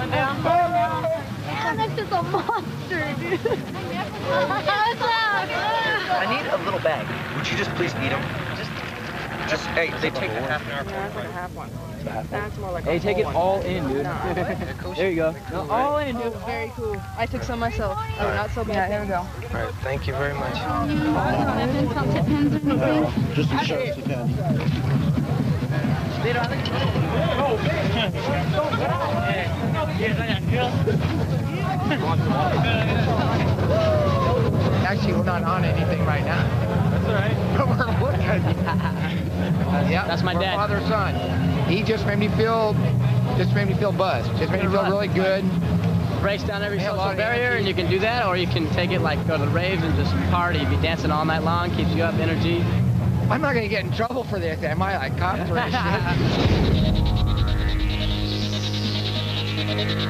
going down? Man, that's just a monster, dude. I need a little bag. Would you just please eat them? Just hey, they take the half an hour. That's like a half one. That's more like hey, take it all in, dude. There you go. No, all in, dude. Very cool. I took some myself. Oh, not so bad. Yeah, here we go. All right, thank you very much. Just a shirt if you can. Actually, we're not on anything right now. That's all right. But we're looking. Yeah, that's my dad. Father, son. He just made me feel buzzed. Just made me feel really good. Breaks down every social barrier, and you can do that, or you can take it like go to the raves and just party, be dancing all night long, keeps you up, energy. I'm not gonna get in trouble for this, am I? Like cops or shit.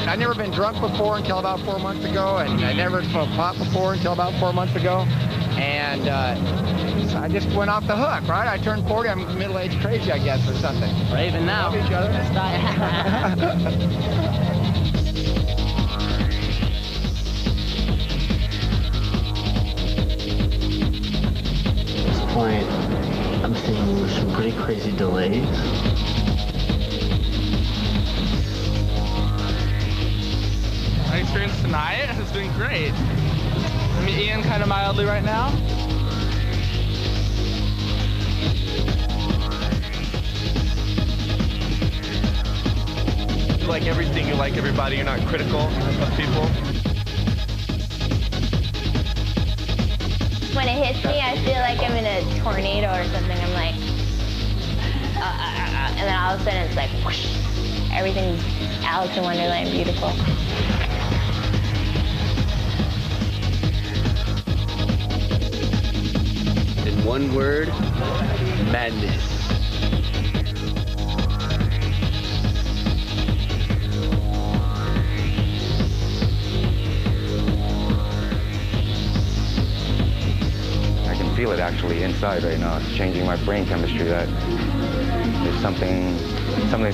I've never been drunk before until about 4 months ago, and I never smoked pot before until about 4 months ago, and so I just went off the hook, right? I turned 40, I'm middle-aged crazy, I guess, or something. Raving now. Love each other. At this point, I'm seeing some pretty crazy delays. My experience tonight has been great. I'm eating kind of mildly right now. You like everything, you like everybody, you're not critical of people. When it hits me, I feel like I'm in a tornado or something. I'm like, and then all of a sudden it's like, whoosh. Everything's Alice in Wonderland beautiful. In one word, madness. I can feel it actually inside right now. It's changing my brain chemistry that there's something's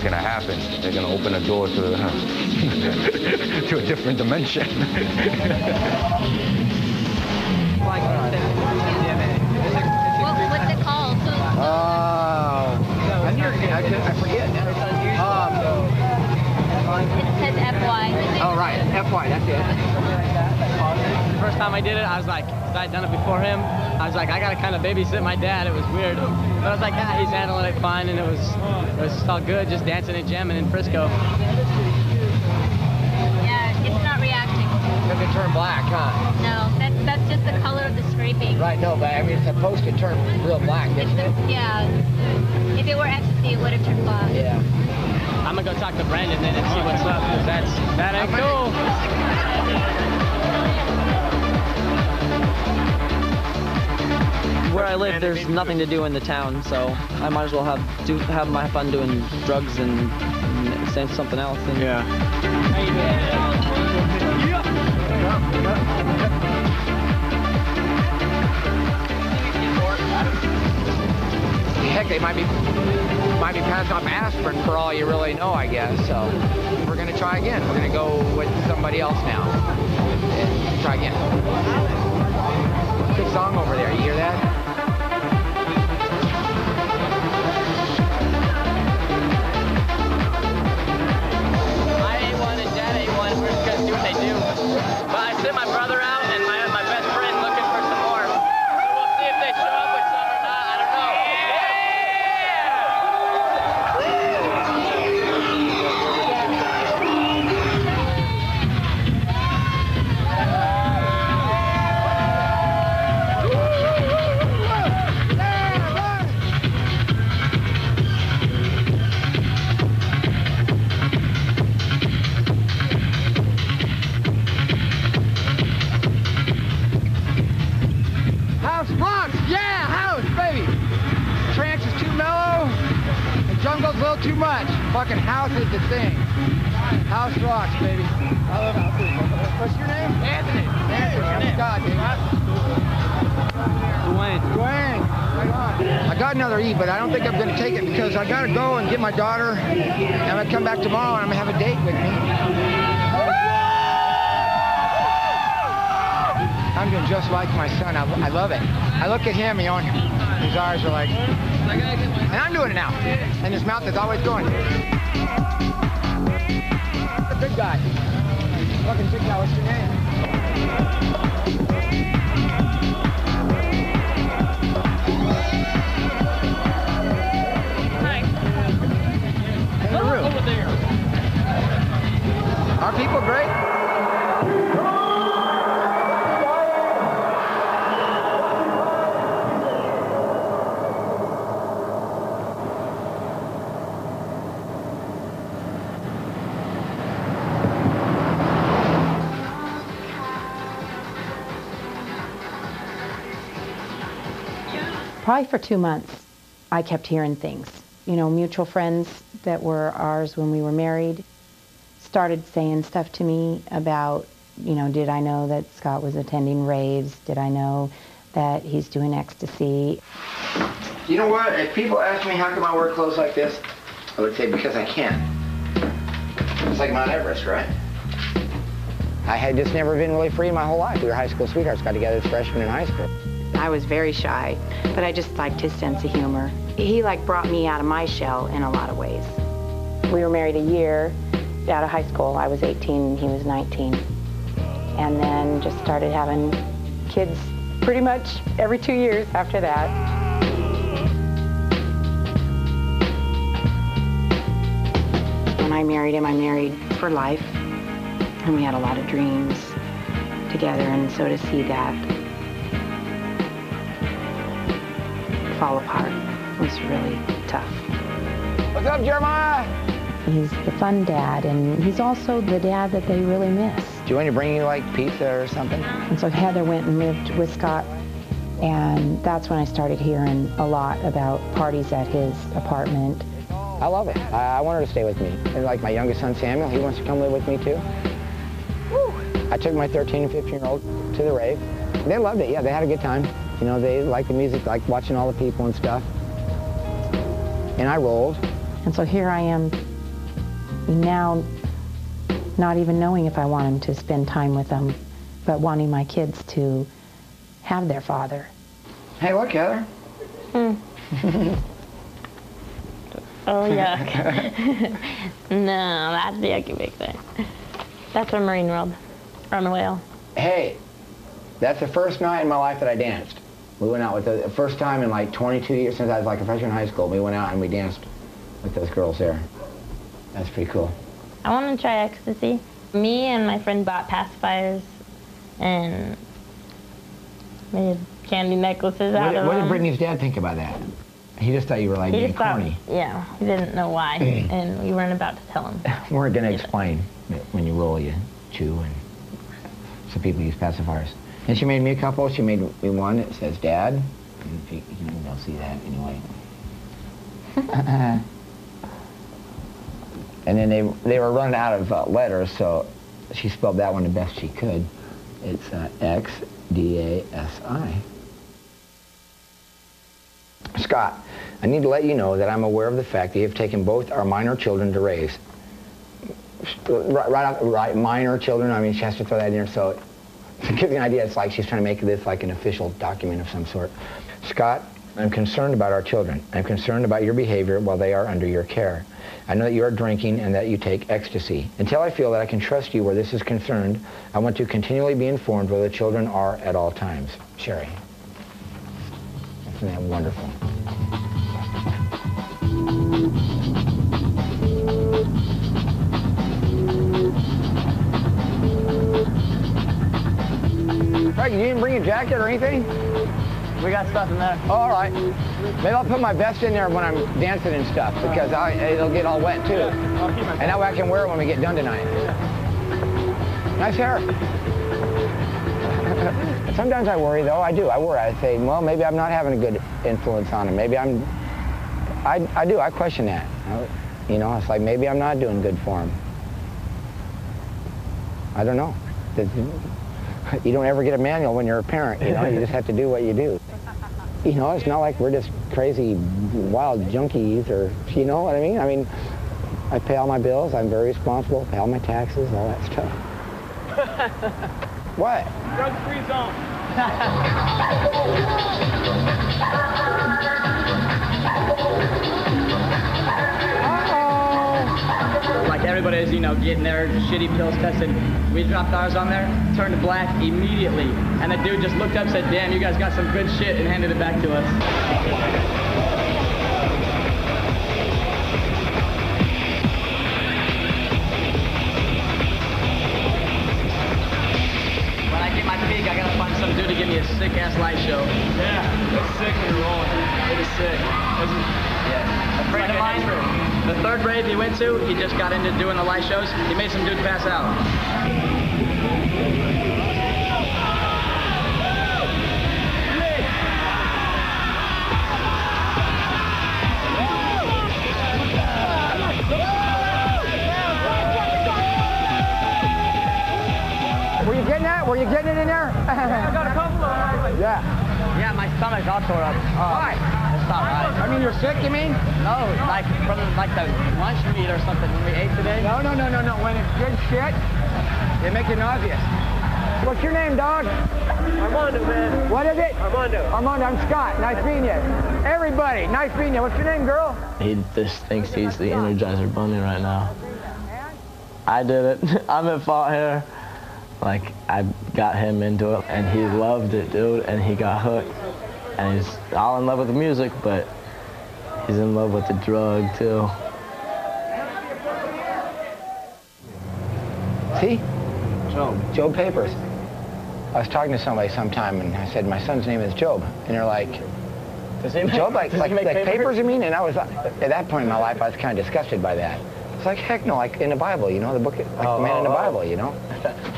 gonna happen. They're gonna open a door to to a different dimension. What's it called? I forget. It says FY. Oh, right, FY, that's it. The first time I did it, I was like, 'cause I had done it before him, I was like, I gotta kind of babysit my dad. It was weird. But I was like, he's handling it fine, and it was all good, just dancing and jamming in Frisco. Yeah, it's not reacting. Does it turn black, huh? No, that's just the color of the scraping. Right, no, but I mean, it's supposed to turn real black, isn't it? Yeah. If it were Ecstasy, it would have turned black. Yeah. I'm gonna go talk to Brandon then and see what's up, because that ain't cool. Where I live, there's nothing to do in the town, so I might as well have my fun doing drugs and saying something else. And yeah. Heck, they might be passing off aspirin for all you really know, I guess. So we're gonna try again. We're gonna go with somebody else now. And try again. Good song over there. You hear that? I ate one and Dad ate one. We're just gonna do what they do. But I sent my brother out and my best friend looking for some more. So we'll see if they show up with some or not. I don't know. House rocks! Yeah, house, baby! Trance is too mellow, and jungle's a little too much. Fucking house is the thing. House rocks, baby. I love house. What's your name? Anthony. Anthony. I'm Scott, dude. Dwayne. Dwayne. Right on. I got got another E, but I don't think I'm going to take it because I got to go and get my daughter, and I'm going to come back tomorrow, and I'm going to have a date with me. I'm doing just like my son. I love it. I look at him, you know, and his eyes are like, and I'm doing it now. And his mouth is always going. The big guy. Fucking big guy, what's your name? Kangaroo. Are people great? Probably for 2 months, I kept hearing things. You know, mutual friends that were ours when we were married started saying stuff to me about, you know, did I know that Scott was attending raves? Did I know that he's doing ecstasy? You know what? If people ask me how come I wear clothes like this, I would say because I can. It's like Mount Everest, right? I had just never been really free my whole life. We were high school sweethearts, got together as freshmen in high school. I was very shy, but I just liked his sense of humor. He like brought me out of my shell in a lot of ways. We were married a year out of high school. I was 18 and he was 19. And then just started having kids pretty much every 2 years after that. When I married him, I married for life. And we had a lot of dreams together, and so to see that fall apart was really tough. What's up, Jeremiah? He's the fun dad, and he's also the dad that they really miss. Do you want to bring you like pizza or something? And so Heather went and lived with Scott, and that's when I started hearing a lot about parties at his apartment. I love it. I want her to stay with me. And like my youngest son, Samuel, he wants to come live with me too. Woo. I took my 13 and 15-year-old to the rave. They loved it, yeah, they had a good time. You know, they liked the music, like watching all the people and stuff. And I rolled. And so here I am now, not even knowing if I want him to spend time with them, but wanting my kids to have their father. Hey, look, Heather. Oh, yuck. No, that's the yucky big thing. That's our marine world, on the whale. Hey, that's the first night in my life that I danced. We went out with the first time in like 22 years since I was like a freshman in high school. We went out and we danced with those girls there. That's pretty cool. I want to try ecstasy. Me and my friend bought pacifiers and made candy necklaces out of them. What did Brittany's dad think about that? He just thought you were like being corny. Yeah, he didn't know why, and we weren't about to tell him. We weren't going to explain. When you roll, you chew, and some people use pacifiers. And she made me a couple. She made me one that says Dad. And you don't see that anyway. And then they were running out of letters, so she spelled that one the best she could. It's X-D-A-S-I. Scott, I need to let you know that I'm aware of the fact that you have taken both our minor children to raves. Right, minor children, I mean, she has to throw that in there, so to give you an idea, it's like she's trying to make this like an official document of some sort. Scott, I'm concerned about our children. I'm concerned about your behavior while they are under your care. I know that you are drinking and that you take ecstasy. Until I feel that I can trust you where this is concerned, I want to continually be informed where the children are at all times. Sherry. Isn't that wonderful? Frank, you didn't bring a jacket or anything? We got stuff in there. Oh, all right. Maybe I'll put my vest in there when I'm dancing and stuff, because it'll get all wet too. And that way I can wear it when we get done tonight. Nice hair. Sometimes I worry, though. I do. I worry. I say, well, maybe I'm not having a good influence on him. Maybe I do. I question that. You know, it's like maybe I'm not doing good for him. I don't know. You don't ever get a manual when you're a parent, you know? You just have to do what you do. You know, it's not like we're just crazy wild junkies or, you know what I mean? I mean, I pay all my bills, I'm very responsible, pay all my taxes, all that stuff. What? Drug-free zone. Like everybody's, you know, getting their shitty pills tested. We dropped ours on there, turned to black immediately. And the dude just looked up, said, damn, you guys got some good shit, and handed it back to us. When I get my peak, I gotta find some dude to give me a sick-ass light show. Yeah, that's sick when you're rolling. It is sick. Yeah. A friend of mine, the third rave he went to, he just got into doing the light shows. He made some dude pass out. Were you getting that? Were you getting it in there? I got a couple of them. Yeah. Yeah, my stomach's all tore up. Why? It's not right. I mean, you're sick, you mean? No, like from like the lunch meat or something when we ate today. No. When it's good shit, they make you nauseous. What's your name, dog? Armando, man. What is it? Armando. Armando, I'm Scott. Nice meeting you. Everybody, nice meeting you. What's your name, girl? He just thinks he's the Energizer Bunny right now. I did it. I'm at fault here. Like, I got him into it, and he loved it, dude, and he got hooked. And he's all in love with the music, but he's in love with the drug, too. See? Job Papers. I was talking to somebody sometime, and I said, my son's name is Job. And they're like, Does he make, Job, like papers? papers, you mean? And I was, at that point in my life, I was kind of disgusted by that. It's like, heck no, like in the Bible, you know, the book, like the man in the Bible, you know?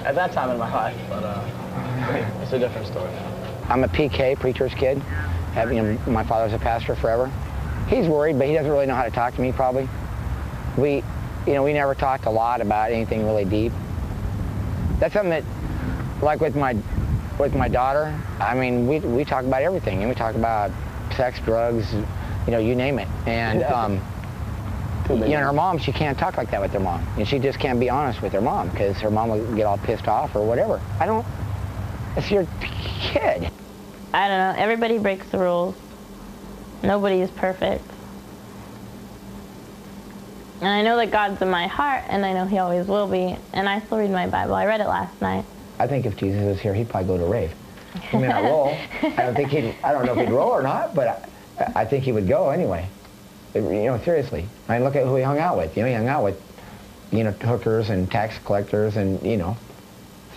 At that time in my life, but it's a different story now. I'm a PK, preacher's kid. My father's a pastor forever. He's worried, but he doesn't really know how to talk to me, probably. We never talked a lot about anything really deep. That's something that, like with my daughter, I mean, we talk about everything. And we talk about sex, drugs, you know, you name it. And, you know, her mom, she can't talk like that with her mom. And she just can't be honest with her mom because her mom will get all pissed off or whatever. It's your kid. I don't know. Everybody breaks the rules. Nobody is perfect. And I know that God's in my heart, and I know He always will be. And I still read my Bible. I read it last night. I think if Jesus was here, he'd probably go to rave. He may not roll. I don't know if he'd roll or not, but I think he would go anyway. You know, seriously. I mean, look at who he hung out with. You know, he hung out with, you know, hookers and tax collectors and, you know.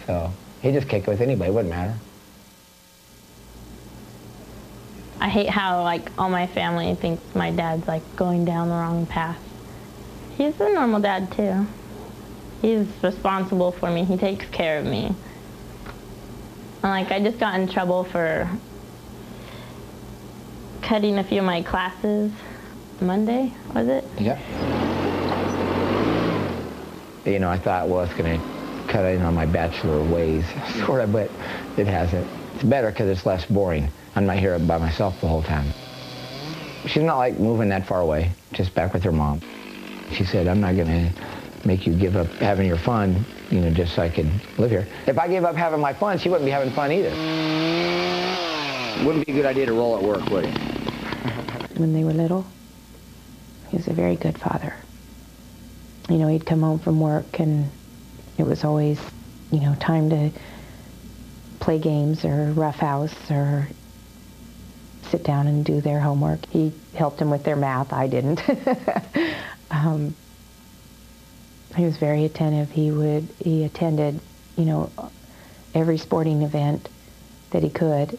So he just kicked with anybody. It wouldn't matter. I hate how, like, all my family thinks my dad's, like, going down the wrong path. He's a normal dad, too. He's responsible for me. He takes care of me. And, like, I just got in trouble for cutting a few of my classes. Monday, was it? Yeah. You know, I thought, well, it's going to cut in on my bachelor ways, sort of, but it hasn't. It's better because it's less boring. I'm not here by myself the whole time. She's not like moving that far away, just back with her mom. She said, I'm not going to make you give up having your fun, you know, just so I could live here. If I gave up having my fun, she wouldn't be having fun either. Wouldn't be a good idea to roll at work, would it? When they were little, he was a very good father. You know, he'd come home from work and it was always, you know, time to play games or roughhouse or sit down and do their homework. He helped them with their math. I didn't. He was very attentive. He attended, you know, every sporting event that he could.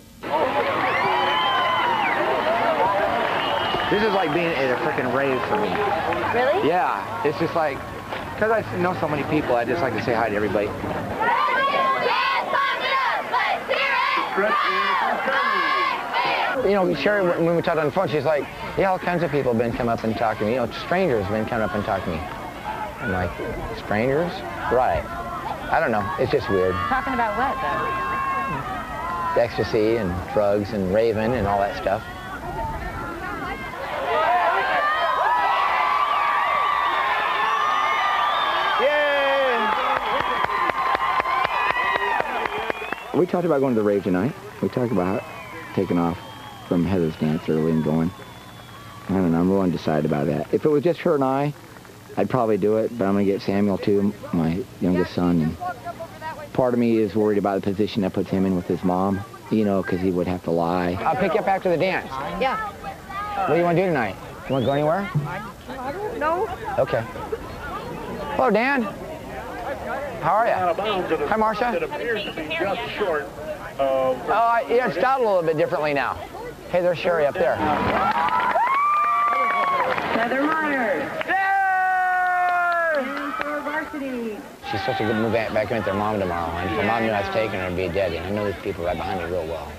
This is like being at a freaking rave for me. Really? Yeah, it's just like, because I know so many people, I just like to say hi to everybody. You know, Sherry, when we talked on the phone, she's like, yeah, all kinds of people have been come up and talk to me. You know, strangers have been coming up and talking to me. I'm like, strangers? Right. I don't know. It's just weird. Talking about what, though? ecstasy and drugs and raving and all that stuff. We talked about going to the rave tonight. We talked about taking off from Heather's dance early and going. I don't know, I'm real undecided about that. If it was just her and I'd probably do it, but I'm going to get Samuel too, my youngest son. And part of me is worried about the position that puts him in with his mom, you know, because he would have to lie. I'll pick you up after the dance. Yeah. What do you want to do tonight? You want to go anywhere? I don't know. Okay. Hello, Dan. How are you? Hi, Marcia. It appears to be just short. Yeah, it's styled a little bit differently now. Hey, there's Sherry up there. Heather Myers. And for varsity. She's supposed to move back in with their mom tomorrow, and if her mom knew I was taking her, it'd be a dead end. I know these people right behind me real well.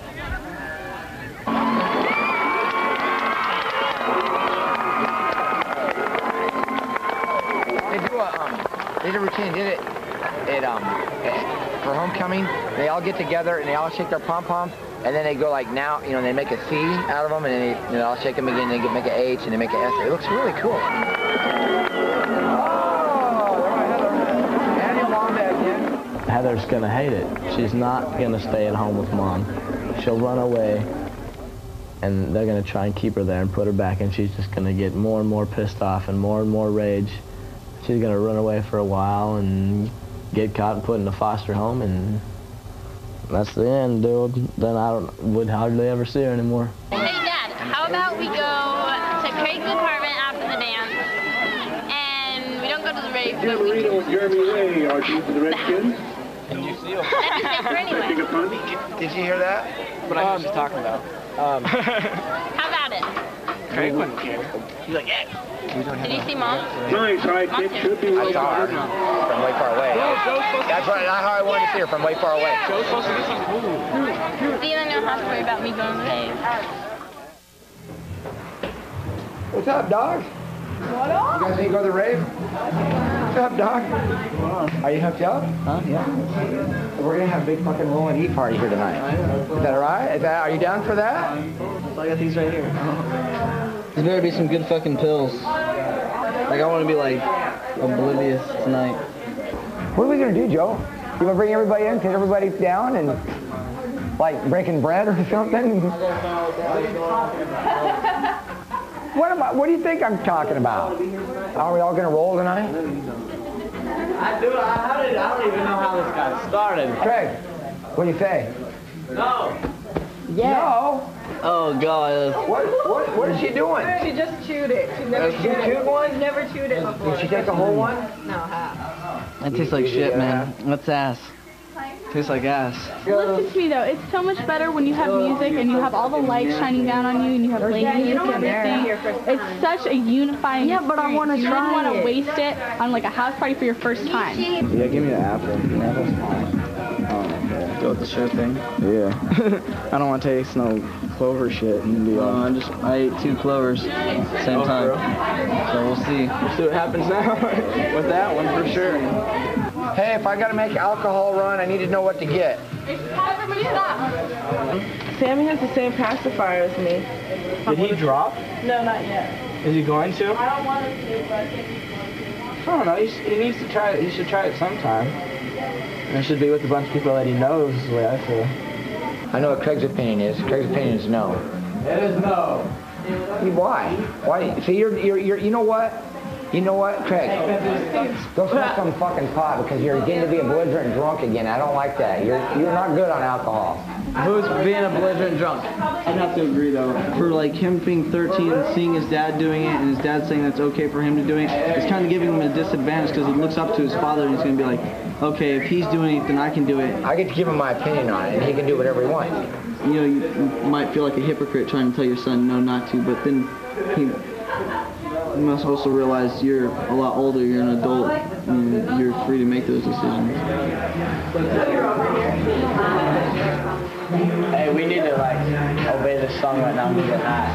They did a routine, did it for homecoming. They all get together and they all shake their pom-poms, and then they go like now, you know, they make a C out of them, and then they all shake them again, and they make an H, and they make an S. It looks really cool. Oh, Heather's gonna hate it. She's not gonna stay at home with Mom. She'll run away, and they're gonna try and keep her there and put her back, and she's just gonna get more and more pissed off and more rage. She's gonna run away for a while and get caught and put in a foster home, and that's the end, dude. Then would hardly ever see her anymore. Hey, Dad, how about we go to Craig's apartment after the dance, and we don't go to the rave, but we Marino and Jeremy Ray are due for the Redskins. That'd be safer anyway. Did you hear that? What I was just talking about. How about it? Craig wouldn't care. He's like, yeah. Did you see Mom? Nice, high kick should be I well saw her done. from way far away. That's how I wanted to see her, from way far away. Joe's supposed to get some food. So you don't have to worry about me going to the rave. What's up, dog? What up? You guys need to go to the rave? What's up, dog? Are you hooked up? Huh? Yeah. We're gonna have a big fucking roll and eat party here tonight. Is that all right? Are you down for that? So I got these right here. There's better be some good fucking pills. Like, I want to be like oblivious tonight. What are we gonna do, Joe? You wanna bring everybody in, sit everybody down, and like breaking bread or something? What do you think I'm talking about? Are we all gonna roll tonight? I don't even know how this got started. Craig, what do you say? No. Yeah. No. Oh, God. What is she doing? She just chewed it. She never chewed it. Chewed one? She's never chewed it before. Did she take a whole one? No, half. That tastes like shit, man. That's ass. Tastes like ass. Listen to me though, it's so much better when you have music and you have all the lights shining down on you and you have ladies and everything. It's such a unifying experience. But I want to try it. You don't want to waste it on like a house party for your first time. Yeah, give me the apple. The apple's fine. Go with the shit thing. Yeah. I don't want to taste no clover shit and be all... I ate 2 clovers at the same time. So we'll see. We'll see what happens now with that one for sure. Hey, if I got to make an alcohol run, I need to know what to get. Everybody stop. Sammy has the same pacifier as me. Did he drop? No, not yet. Is he going to? I don't want him to, but... I don't know. He needs to try it. He should try it sometime. And it should be with a bunch of people that he knows, is the way I feel. I know what Craig's opinion is. Craig's opinion is no. It is no. Why? Why? See, you know what? You know what, Craig? Go smoke some fucking pot because you're getting to be a belligerent drunk again. I don't like that. You're not good on alcohol. Who's being a belligerent drunk? I'd have to agree though. For like him being 13 and seeing his dad doing it and his dad saying that's okay for him to do it, it's kind of giving him a disadvantage because he looks up to his father and he's going to be like, okay, if he's doing it, then I can do it. I get to give him my opinion on it, and he can do whatever he wants. You know, you might feel like a hypocrite trying to tell your son no not to, but then you must also realize you're a lot older, you're an adult, and you're free to make those decisions. Hey, we need to like obey this song right now and get high.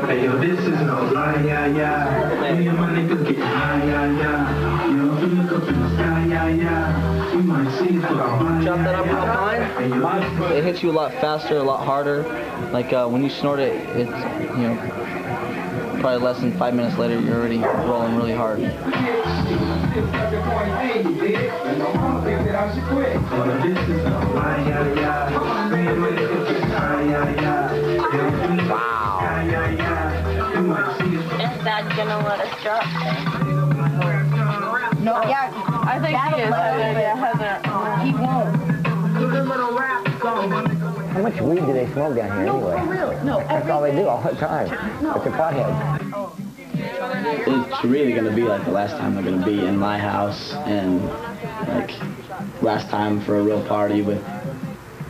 Hey, yo, this is no lie, yeah, yeah. Me and my niggas get high, yeah, yeah. You know, Chop that up real fine. It hits you a lot faster, a lot harder. Like when you snort it, it's, you know, probably less than 5 minutes later, you're already rolling really hard. Wow. Is Dad gonna let us drop? No, yeah, I think he is. Heather. he won't. How much weed do they smoke down here anyway? For real. No, That's all they do all the time. It's a pothead. It's really gonna be like the last time they're gonna be in my house, and like last time for a real party with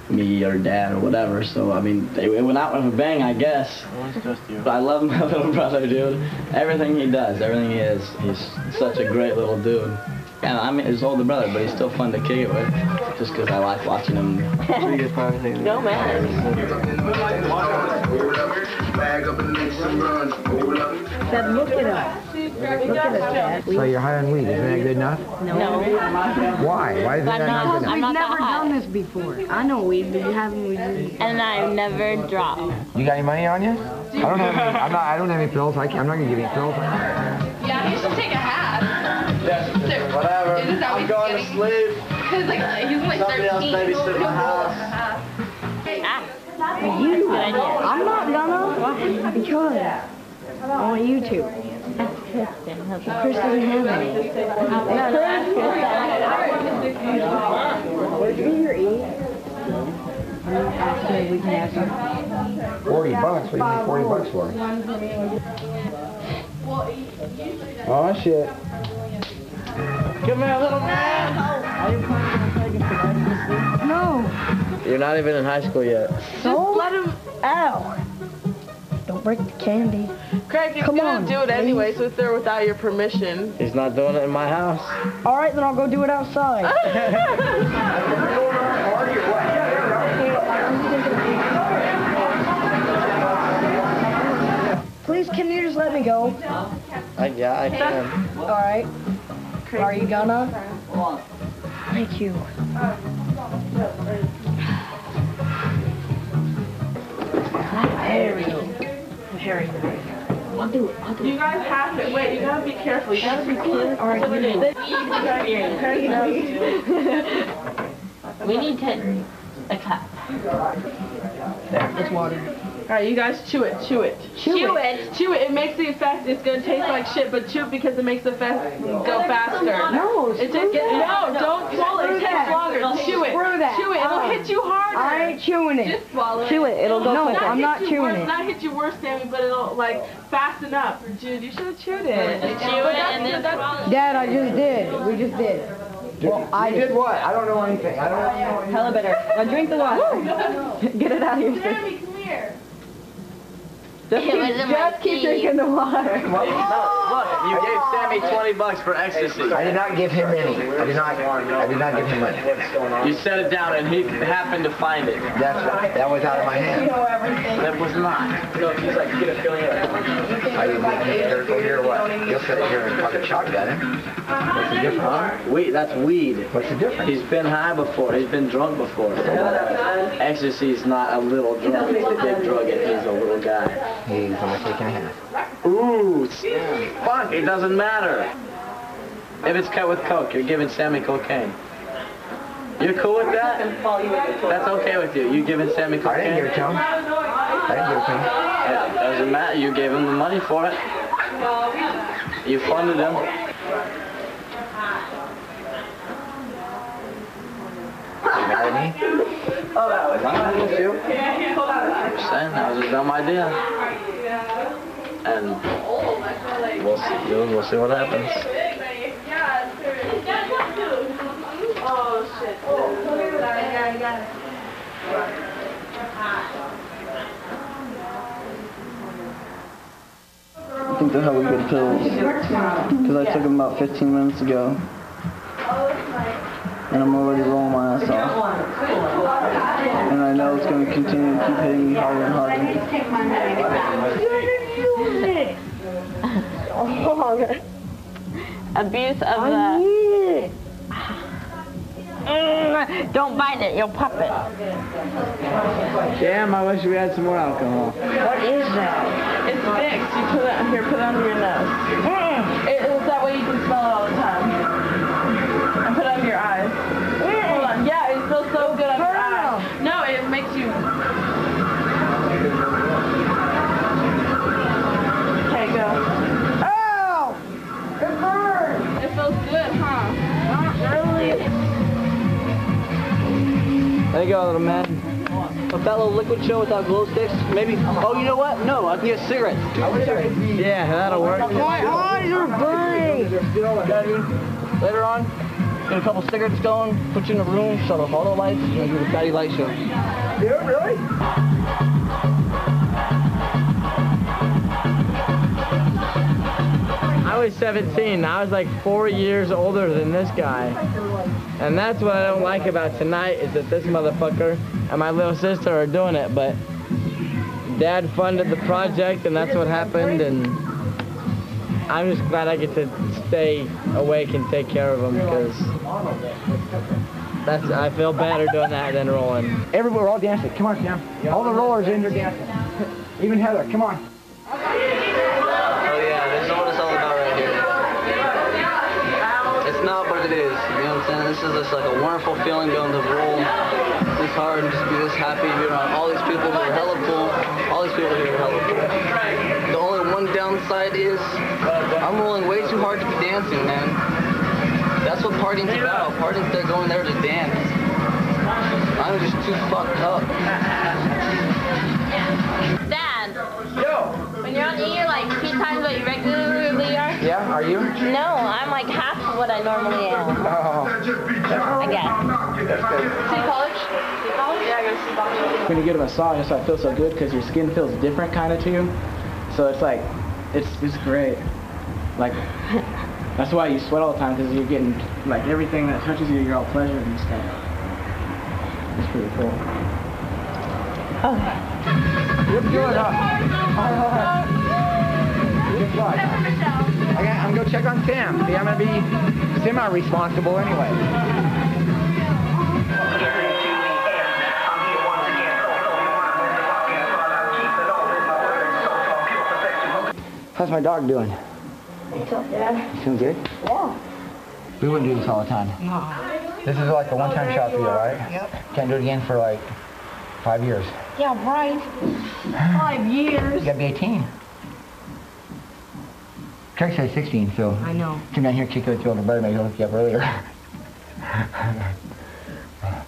me or Dad or whatever. So I mean, it went out with a bang, I guess. It's just you. But I love my little brother, dude. Everything he does, everything he is, he's such a great little dude. And I'm his older brother, but he's still fun to kick it with, just because I like watching him. No man. Dad, look at us. Look at us, Dad. So you're high on weed. Isn't that good enough? No. Why? Why is that not good enough? We've never done this before. I know weed, but you haven't weed. And I've never dropped. You got any money on you? I don't have any. I don't have any pills. I'm not gonna give you any pills. Yeah, he should take a hat. Whatever. I'm going to sleep. Cause like he's like 13. Somebody else babysit my house. You, I'm not gonna, because I want you to. Chris doesn't have any. What did you eat? We can have some. $40. What do you need $40 for? Oh shit. Come here, little man. No. You're not even in high school yet. Don't let him out. Don't break the candy. Craig, he's gonna do it anyways with or without your permission. He's not doing it in my house. All right, then I'll go do it outside. Please, can you just let me go? Yeah, I can. All right. Are you gonna? Thank you. Harry. I'll do it. You guys have to wait. You gotta be careful. You gotta be careful. All right. We need to a cup. There, it's water. All right, you guys chew it. Chew it. Chew it. Chew it. It makes the effect. It's gonna taste like shit, but chew it because it makes the effect go faster. No, it just get, no, don't swallow it. It takes longer. Chew it. Chew it. It'll hit you harder. I ain't chewing it. Just swallow it. Chew it. It'll go quicker. I'm not chewing it. Not hit you worse, Sammy, but it'll like fasten up. Jude, you should have chewed it. Chew it and then swallow it. Dad, I just did. We just did. Well, I did what? I don't know anything. I don't know. Hella better. Now drink the water. Get it out of your system. Sammy, come here. Just keep drinking the water. Look, you gave Sammy $20 for Ecstasy. I did not give him any. I did not give him money. You set it down and he happened to find it. That was out of my hand. That was not. No, he's like, get a feeling of it. Are you being careful here or what? You'll sit here and fucking shotgun him. What's the difference? Huh? Weed, that's weed. What's the difference? He's been high before. He's been drunk before. Ecstasy's not a little drug. It's a big drug and he's a little guy. He's only taking a half. Ooh, fuck, it doesn't matter. If it's cut with coke, you're giving Sammy cocaine. You're cool with that? That's okay with you. You giving Sammy cocaine? I didn't give it to him. I didn't give it to him. It doesn't matter. You gave him the money for it. You funded him. You mad at me? Oh, that was you. I'm saying that was a dumb idea. And we'll see, dude. We'll see what happens. Oh shit. I think they're hella good pills. Because I took them about 15 minutes ago. And I'm already rolling my ass off. And I know it's going to continue to keep hitting me harder and harder. Abuse of the... Don't bite it, you'll pop it. Damn, I wish we had some more alcohol. What is that? It's Vicks. You put it here, put it under your nose. It's that way you can smell it all the time. And put it under your eyes. Hold on. Yeah, it feels so good under your eyes. No, it makes you. Okay, go. Ow! It burns! It feels good, huh? Not really. There you go, little man. With that little liquid show without glow sticks, maybe. Oh, you know what? No, I can get a cigarette. Yeah, that'll work. My eyes are burning! Later on, get a couple cigarettes going, put you in a room, shut off all the lights, and do a fatty light show. Yeah, really? I was 17. I was like 4 years older than this guy. And that's what I don't like about tonight is that this motherfucker and my little sister are doing it, but Dad funded the project and that's what happened, and I'm just glad I get to stay awake and take care of him because I feel better doing that than rolling. Everywhere, we're all dancing. Come on, Sam. All the rollers are in there dancing. Even Heather, come on. Oh yeah, this is what it's all about right here. It's not what it is, you know what I'm saying? This is just like a wonderful feeling going to roll this hard and just be this happy, be around all these people who are hella cool, all these people who are hella cool. The only one downside is I'm rolling way too hard to be dancing, man. That's what partying's about. Partying's they're going there to dance. I'm just too fucked up. Dad. Yo. When you're on E, you're like 2 times what you regularly are. Yeah, are you? No, I'm like half of what I normally am. Oh. I guess. That's good. City College? City College? Yeah, I go to City College. When you get a massage, that's why it feels so good, because your skin feels different kind of to you. So it's like, it's great. Like, that's why you sweat all the time, because you're getting, like, everything that touches you, you're all pleasured and stuff. It's pretty cool. Okay. You're good, huh? I'm going to check on Sam. See, I'm going to be semi-responsible anyway. How's my dog doing? What's up, Dad? You feeling good? Yeah. We wouldn't do this all the time. No. This is like a one-time shot for you, right? Yep. Can't do it again for like 5 years. Yeah, right. 5 years. You gotta be 18. Craig says 16, so. I know. Come down here, kick you with your older brother, maybe he'll hook you up earlier.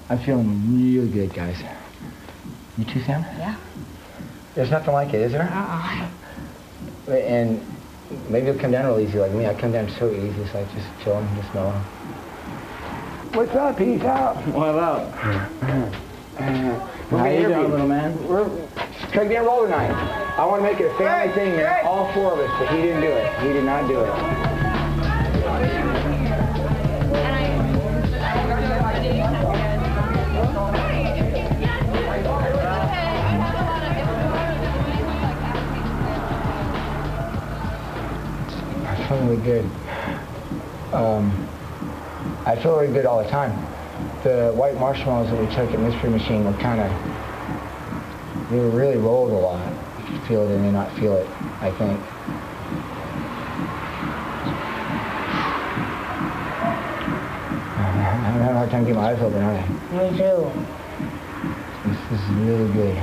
I'm feeling really good, guys. You too, Sam? Yeah. There's nothing like it, is there? And maybe you'll come down real easy like me. I come down so easy, so I just chilling, just mellow. What's up? Peace out. What up? How you doing, little man? Craig didn't roll tonight. I want to make it a family thing here, all 4 of us, but he didn't do it. He did not do it. I feel really good. I feel really good all the time. The white marshmallows that we took at Mystery Machine were they were really rolled a lot. You could feel it and may not feel it, I think. I'm having a hard time getting my eyes open, aren't I? Me too. This is really good. I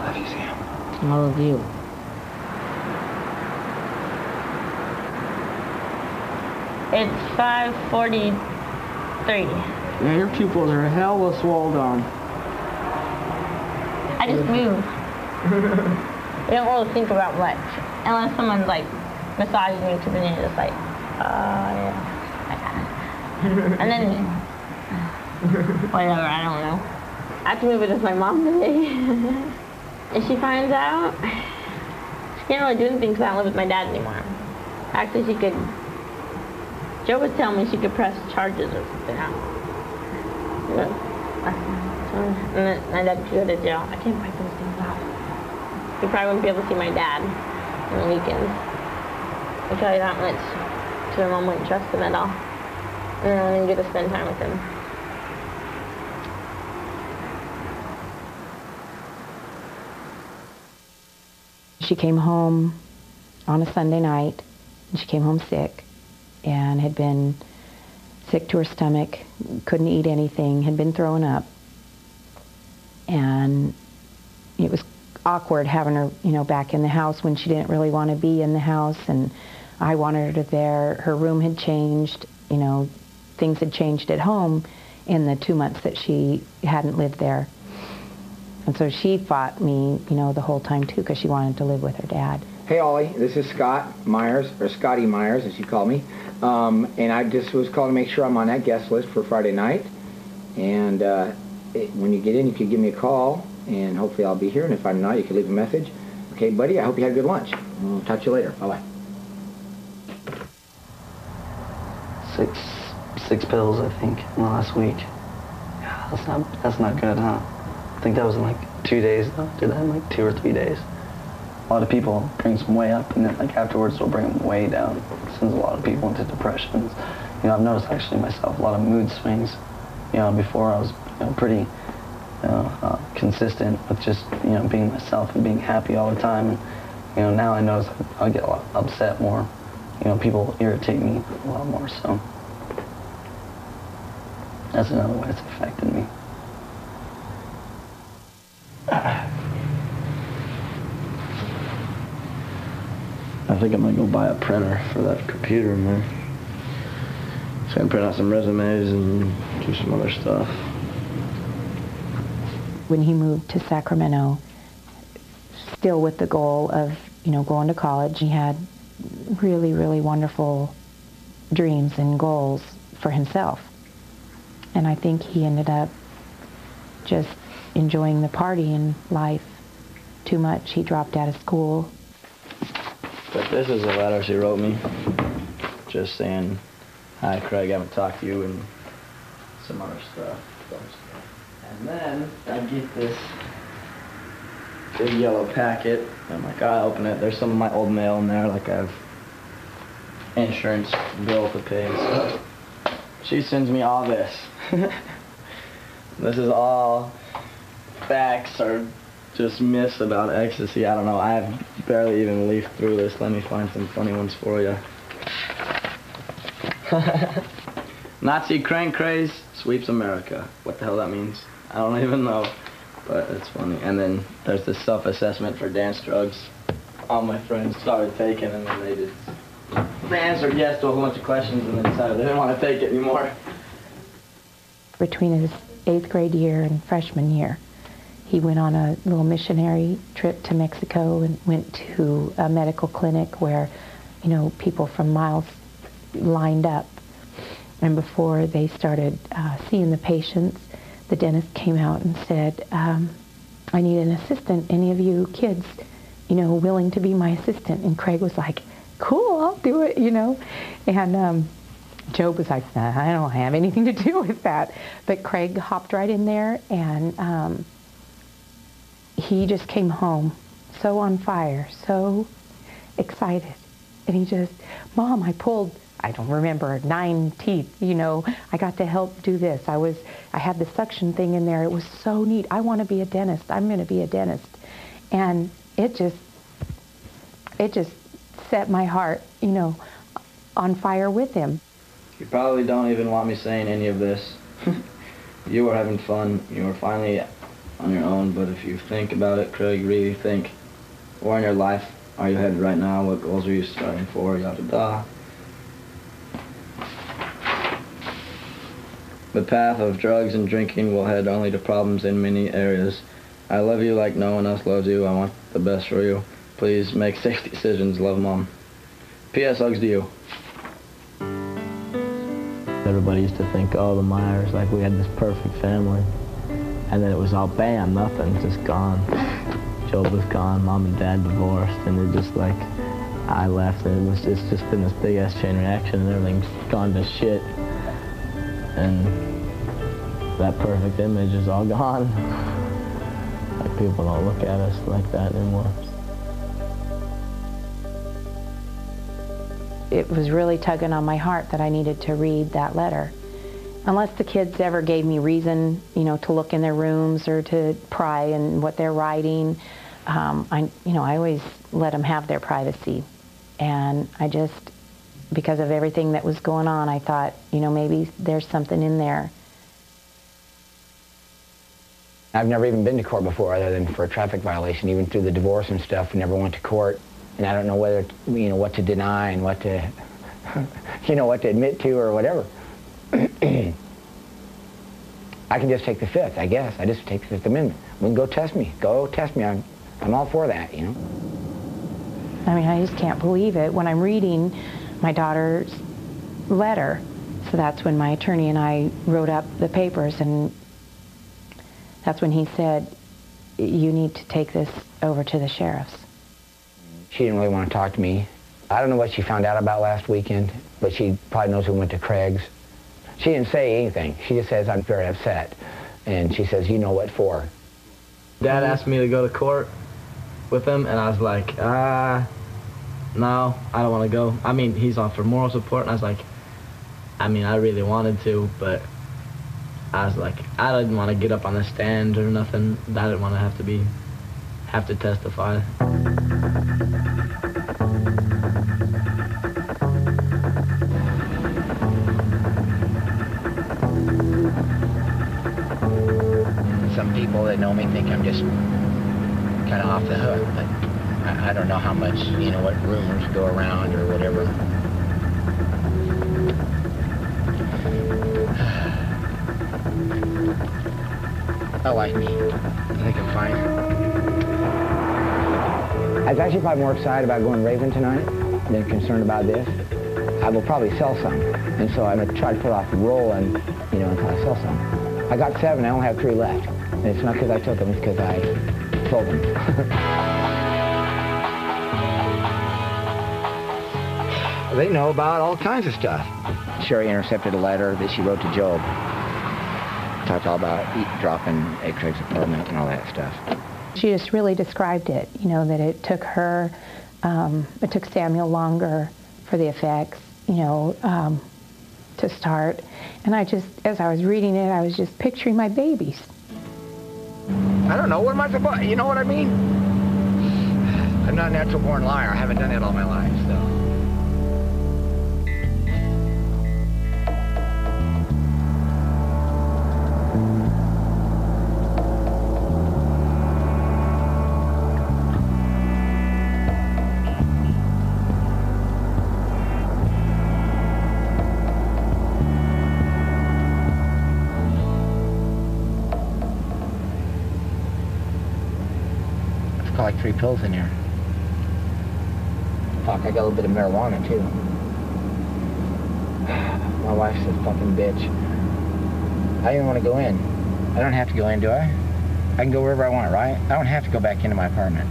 love you, Sam. I love you. It's 5:43. Yeah, your pupils are hella swollen on. I just move. I don't really think about much. Unless someone's like massaging me to the knee, just like, yeah. And then, whatever, I don't know. I have to move it with my mom today. If she finds out, she can't really do anything because I don't live with my dad anymore. Actually, she could, Joe was telling me she could press charges or something out. And then my dad could go to jail. I can't break those things out. You probably wouldn't be able to see my dad on the weekends. I tell you that much. So my mom wouldn't trust him at all. and I didn't get to spend time with him. She came home on a Sunday night, and she came home sick, and had been sick to her stomach, couldn't eat anything, had been throwing up. And it was awkward having her, you know, back in the house when she didn't really want to be in the house, and I wanted her there. Her room had changed, you know, things had changed at home in the 2 months that she hadn't lived there. And so she fought me, you know, the whole time too, because she wanted to live with her dad. Hey Ollie, this is Scott Myers, or Scotty Myers as you call me. And I just was calling to make sure I'm on that guest list for Friday night. And when you get in, you could give me a call, and hopefully I'll be here. And if I'm not, you can leave a message. Okay, buddy, I hope you had a good lunch. I'll talk to you later. Bye-bye. 6 pills, I think, in the last week. Yeah, that's not good, huh? I think that was in like 2 days, though. I did that in like 2 or 3 days. A lot of people brings them way up, and then like afterwards they'll bring them way down. It sends a lot of people into depressions. You know, I've noticed actually myself a lot of mood swings. You know, before I was, you know, pretty, you know, consistent with just, you know, being myself and being happy all the time. And, you know, now I notice I get a lot upset more. You know, people irritate me a lot more, so that's another way it's affected me. I think I'm gonna go buy a printer for that computer, man. Just gonna print out some resumes and do some other stuff. When he moved to Sacramento, still with the goal of, you know, going to college, he had really, really wonderful dreams and goals for himself. And I think he ended up just enjoying the party in life too much. He dropped out of school. But this is a letter she wrote me, just saying, "Hi Craig, I haven't talked to you," and some other stuff. And then I get this big yellow packet. I'm like, I open it. There's some of my old mail in there, like I have insurance bill to pay and stuff. She sends me all this. This is all facts or just myths about ecstasy. I don't know. I've barely even leafed through this. Let me find some funny ones for you. Nazi crank craze sweeps America. What the hell that means? I don't even know, but it's funny. And then there's this self-assessment for dance drugs. All my friends started taking, and then they answered yes to a whole bunch of questions, and then decided they didn't want to take it anymore. Between his 8th grade year and freshman year, he went on a little missionary trip to Mexico and went to a medical clinic where, you know, people from miles lined up. And before they started seeing the patients, the dentist came out and said, I need an assistant. Any of you kids, you know, willing to be my assistant? And Craig was like, cool, I'll do it, you know. And Job was like, nah, I don't have anything to do with that. But Craig hopped right in there, and he just came home so on fire, so excited. And he just, Mom, I pulled, I don't remember, 9 teeth, you know. I got to help do this. I had the suction thing in there. It was so neat. I want to be a dentist. I'm going to be a dentist. And it just set my heart, you know, on fire with him. You probably don't even want me saying any of this. You were having fun. You were finally on your own, but if you think about it, Craig, really think, where in your life are you headed right now? What goals are you striving for? Yada da. The path of drugs and drinking will head only to problems in many areas. I love you like no one else loves you. I want the best for you. Please make safe decisions. Love, Mom. P.S. Hugs to you. Everybody used to think, oh, the Myers, like we had this perfect family. And then it was all bam, nothing, just gone. Job was gone, Mom and Dad divorced, and it just like, I left, and it's just been this big ass chain reaction, and everything's gone to shit. And that perfect image is all gone. Like people don't look at us like that anymore. it was really tugging on my heart that I needed to read that letter. Unless the kids ever gave me reason, you know, to look in their rooms or to pry in what they're writing, I always let them have their privacy. And I just, because of everything that was going on, I thought, you know, maybe there's something in there. I've never even been to court before other than for a traffic violation. Even through the divorce and stuff, we never went to court. And I don't know whether, you know, what to deny and what to, you know, what to admit to or whatever. I can just take the Fifth, I guess. I just take the Fifth Amendment. We can go test me. Go test me. I'm all for that, you know. I mean, I just can't believe it when I'm reading my daughter's letter. So that's when my attorney and I wrote up the papers, and that's when he said, you need to take this over to the sheriff's. She didn't really want to talk to me. I don't know what she found out about last weekend, but she probably knows we went to Craig's. She didn't say anything. She just says, I'm very upset. And she says, you know what for. Dad asked me to go to court with him, and I was like, no, I don't want to go. I mean, he's offered moral support, and I was like, I mean, I really wanted to, but I was like, I didn't want to get up on the stand or nothing. I didn't want to have to testify. Some people that know me think I'm just kind of off the hook, but I don't know how much, you know, what rumors go around or whatever. I like me. I think I'm fine. I was actually probably more excited about going raving tonight than concerned about this. I will probably sell some, and so I'm going to try to put off rolling, you know, until I sell some. I got 7, I only have 3 left. And it's not because I took them, it's because I sold them. They know about all kinds of stuff. Sherry intercepted a letter that she wrote to Job. Talked all about dropping at Craig's apartment and all that stuff. She just really described it, you know, that it took her, it took Samuel longer for the effects, you know, to start. And I just, as I was reading it, I was just picturing my babies. I don't know, what am I supposed, you know what I mean? I'm not a natural born liar. I haven't done that all my life, so. Like 3 pills in here. Fuck, I got a little bit of marijuana too. My wife's a fucking bitch. I didn't want to go in. I don't have to go in, do I? I can go wherever I want, right? I don't have to go back into my apartment.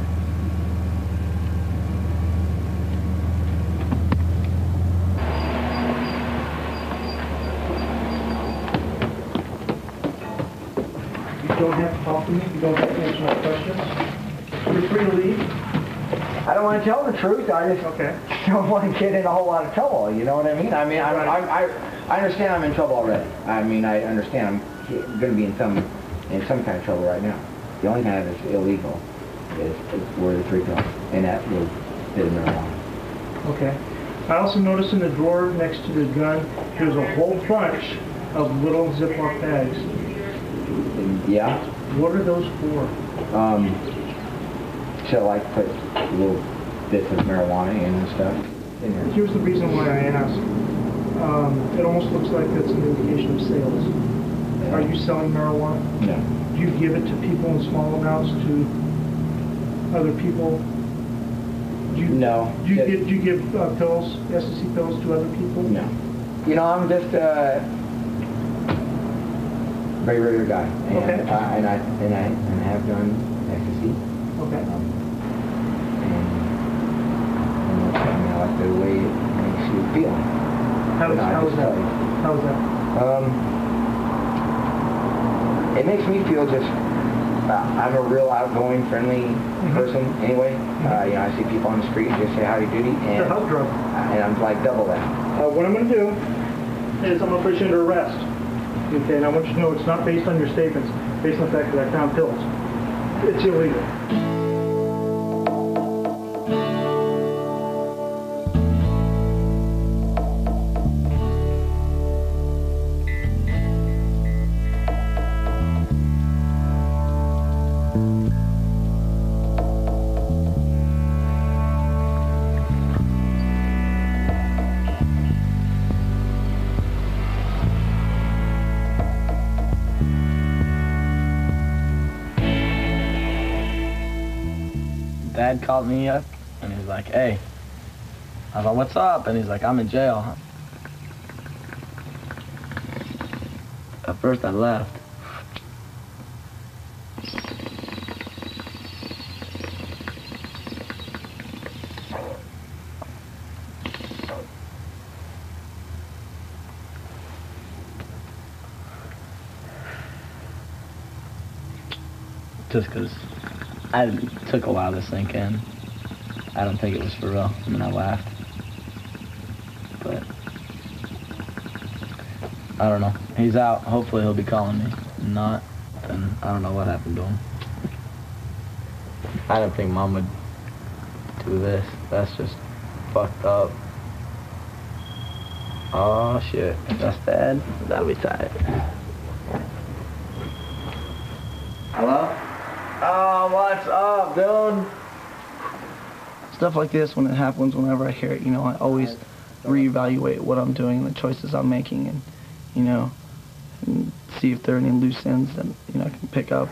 You don't have to talk to me. You don't have to answer my questions. You're free to leave. I don't want to tell the truth. I just don't want to get in a whole lot of trouble. You know what I mean? I mean, I understand I'm in trouble already. I mean, I understand I'm going to be in some kind of trouble right now. The only kind that's illegal is were the 3 pills, and that little bit of marijuana. Okay. I also noticed in the drawer next to the gun, there's a whole bunch of little Ziploc bags. Yeah. What are those for? To like put little bits of marijuana in and stuff in there. Here's the reason why I asked. It almost looks like that's an indication of sales. Yeah. Are you selling marijuana? No. Do you give it to people in small amounts to other people? No. Do you give pills, ecstasy pills to other people? No. You know, I'm just a very regular guy. And okay. And I have done ecstasy. Okay. I like the way it makes you feel. How is that? It makes me feel just I'm a real outgoing, friendly person anyway. You know, I see people on the street, just say howdy doody, and I'm like double that. What I'm going to do is I'm going to put you under arrest. Okay, and I want you to know it's not based on your statements, it's based on the fact that I found pills. It's illegal. Dad called me up and he's like, hey. I was like, what's up? And he's like, I'm in jail. At first I left. Just because I took a while to sink in. I don't think it was for real. I mean, I laughed. But I don't know. He's out. Hopefully he'll be calling me. If not, then I don't know what happened to him. I didn't think Mom would do this. That's just fucked up. Oh shit. If that's Dad, that'll be tight. Hello? Oh, what's up, dude? Stuff like this, when it happens, whenever I hear it, you know, I always reevaluate what I'm doing, the choices I'm making, and, you know, and see if there are any loose ends that, you know, I can pick up.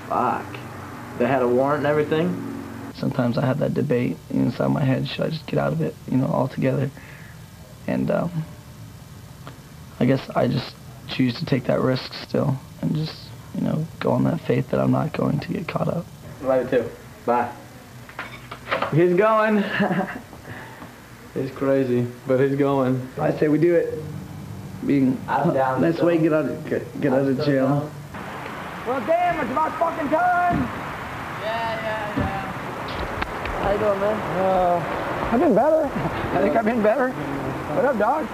Fuck. They had a warrant and everything? Sometimes I have that debate inside my head, should I just get out of it, you know, altogether? And I guess I just choose to take that risk still and just, you know, go on that faith that I'm not going to get caught up. Love you too. Bye. He's going. He's crazy, but he's going. I say we do it. I'm down. Let's wait, get out of jail. Down. Well, damn, it's about fucking time. Yeah. How you doing, man? I've been better. I think I've been better. What up, dog?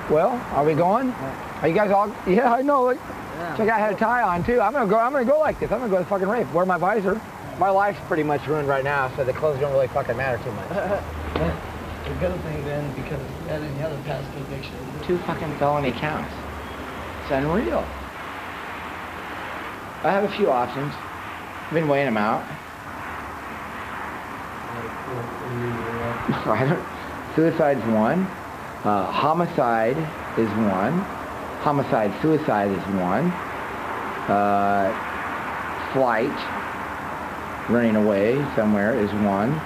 Well, are we going? Are you guys all? Yeah, I know. Like, check out, I had a tie on too. I'm gonna go like this. I'm gonna go to the fucking rave. Wear my visor. My life's pretty much ruined right now, so the clothes don't really fucking matter too much. The good thing then, because of any other past conviction. 2 fucking felony counts. It's unreal. I have a few options. I've been weighing them out. Suicide's 1. Homicide is 1. Homicide-suicide is 1. Flight, running away somewhere, is 1.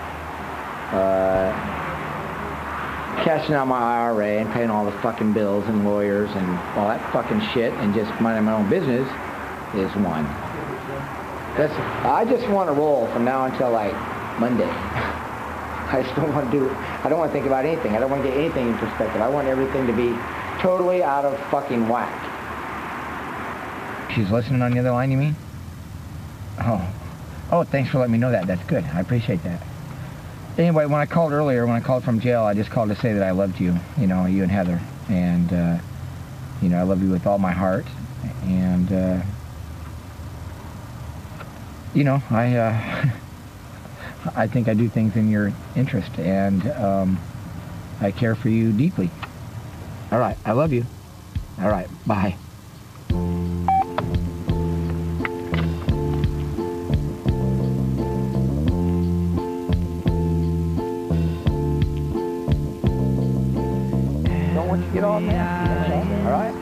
Cashing out my IRA and paying all the fucking bills and lawyers and all that fucking shit and just minding my own business is 1. I just want to roll from now until like Monday. I just don't want to I don't want to think about anything. I don't want to get anything in perspective. I want everything to be totally out of fucking whack. She's listening on the other line, you mean? Oh, thanks for letting me know that. That's good. I appreciate that. Anyway, when I called earlier, when I called from jail, I just called to say that I loved you, you know, you and Heather. And, you know, I love you with all my heart. And, you know, I think I do things in your interest, and I care for you deeply. All right, I love you. All right, bye. Don't want you to get off there. All right?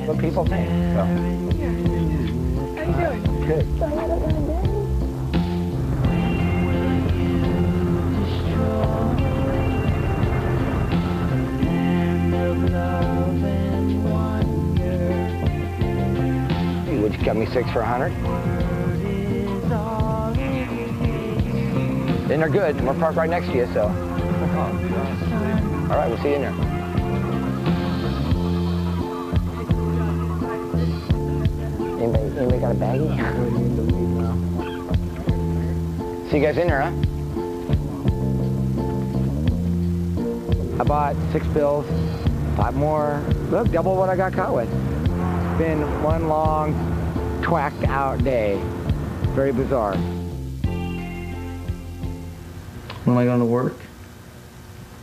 What people think. So. How you doing? Good. Hey, would you cut me 6 for 100? And they're good. We're parked right next to you, so. All right, we'll see you in there. Anybody got a baggie? See you guys in there, huh? I bought 6 pills, 5 more. Look, double what I got caught with. It's been one long, twacked out day. Very bizarre. When am I going to work?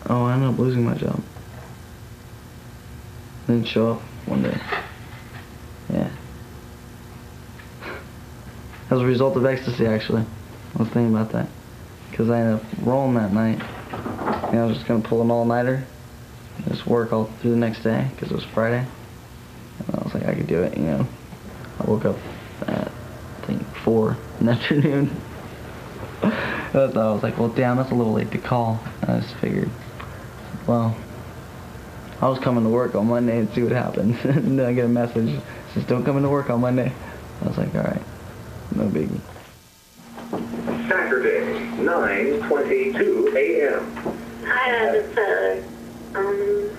Oh, I ended up losing my job. Didn't show up one day. Yeah. As a result of Ecstasy, actually. I was thinking about that. Because I ended up rolling that night. And I was just going to pull an all-nighter. Just work all through the next day, because it was Friday. And I was like, I could do it, you know. I woke up at, I think, 4 in the afternoon. I was like, well, damn, that's a little late to call. And I just figured, well, I was coming to work on Monday and see what happens. And then I get a message, it says, don't come into work on Monday. I was like, all right, no biggie. Saturday, 9:22 a.m. Hi, it's I'm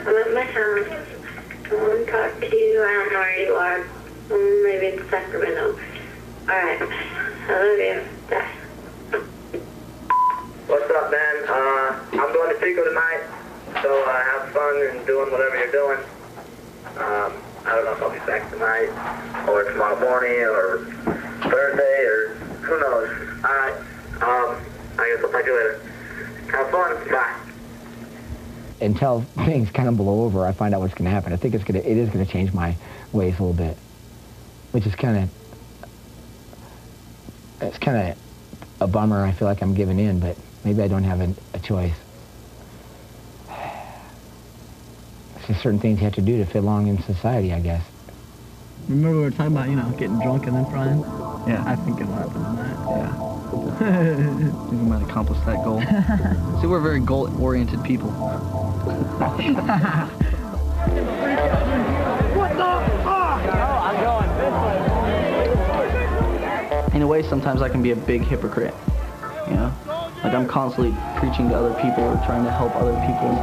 at my house. I want to talk to you. I don't know where you are. Maybe it's Sacramento. Alright. I love you. Bye. What's up, man? I'm going to Pico tonight, so have fun and doing whatever you're doing. I don't know if I'll be back tonight, or tomorrow morning, or Thursday, or who knows. Alright. I guess I'll talk to you later. Have fun. Bye. Until things kind of blow over, I find out what's going to happen. I think it is going to change my ways a little bit, which is it's kind of a bummer. I feel like I'm giving in, but maybe I don't have a choice. It's just certain things you have to do to fit along in society, I guess. Remember we were talking about, you know, getting drunk and then frying? Yeah. I think it'll happen tonight. Yeah. I think we might accomplish that goal. See, we're very goal-oriented people. What the fuck? Oh, I'm going this way. In a way, sometimes I can be a big hypocrite, you know? Like, I'm constantly preaching to other people or trying to help other people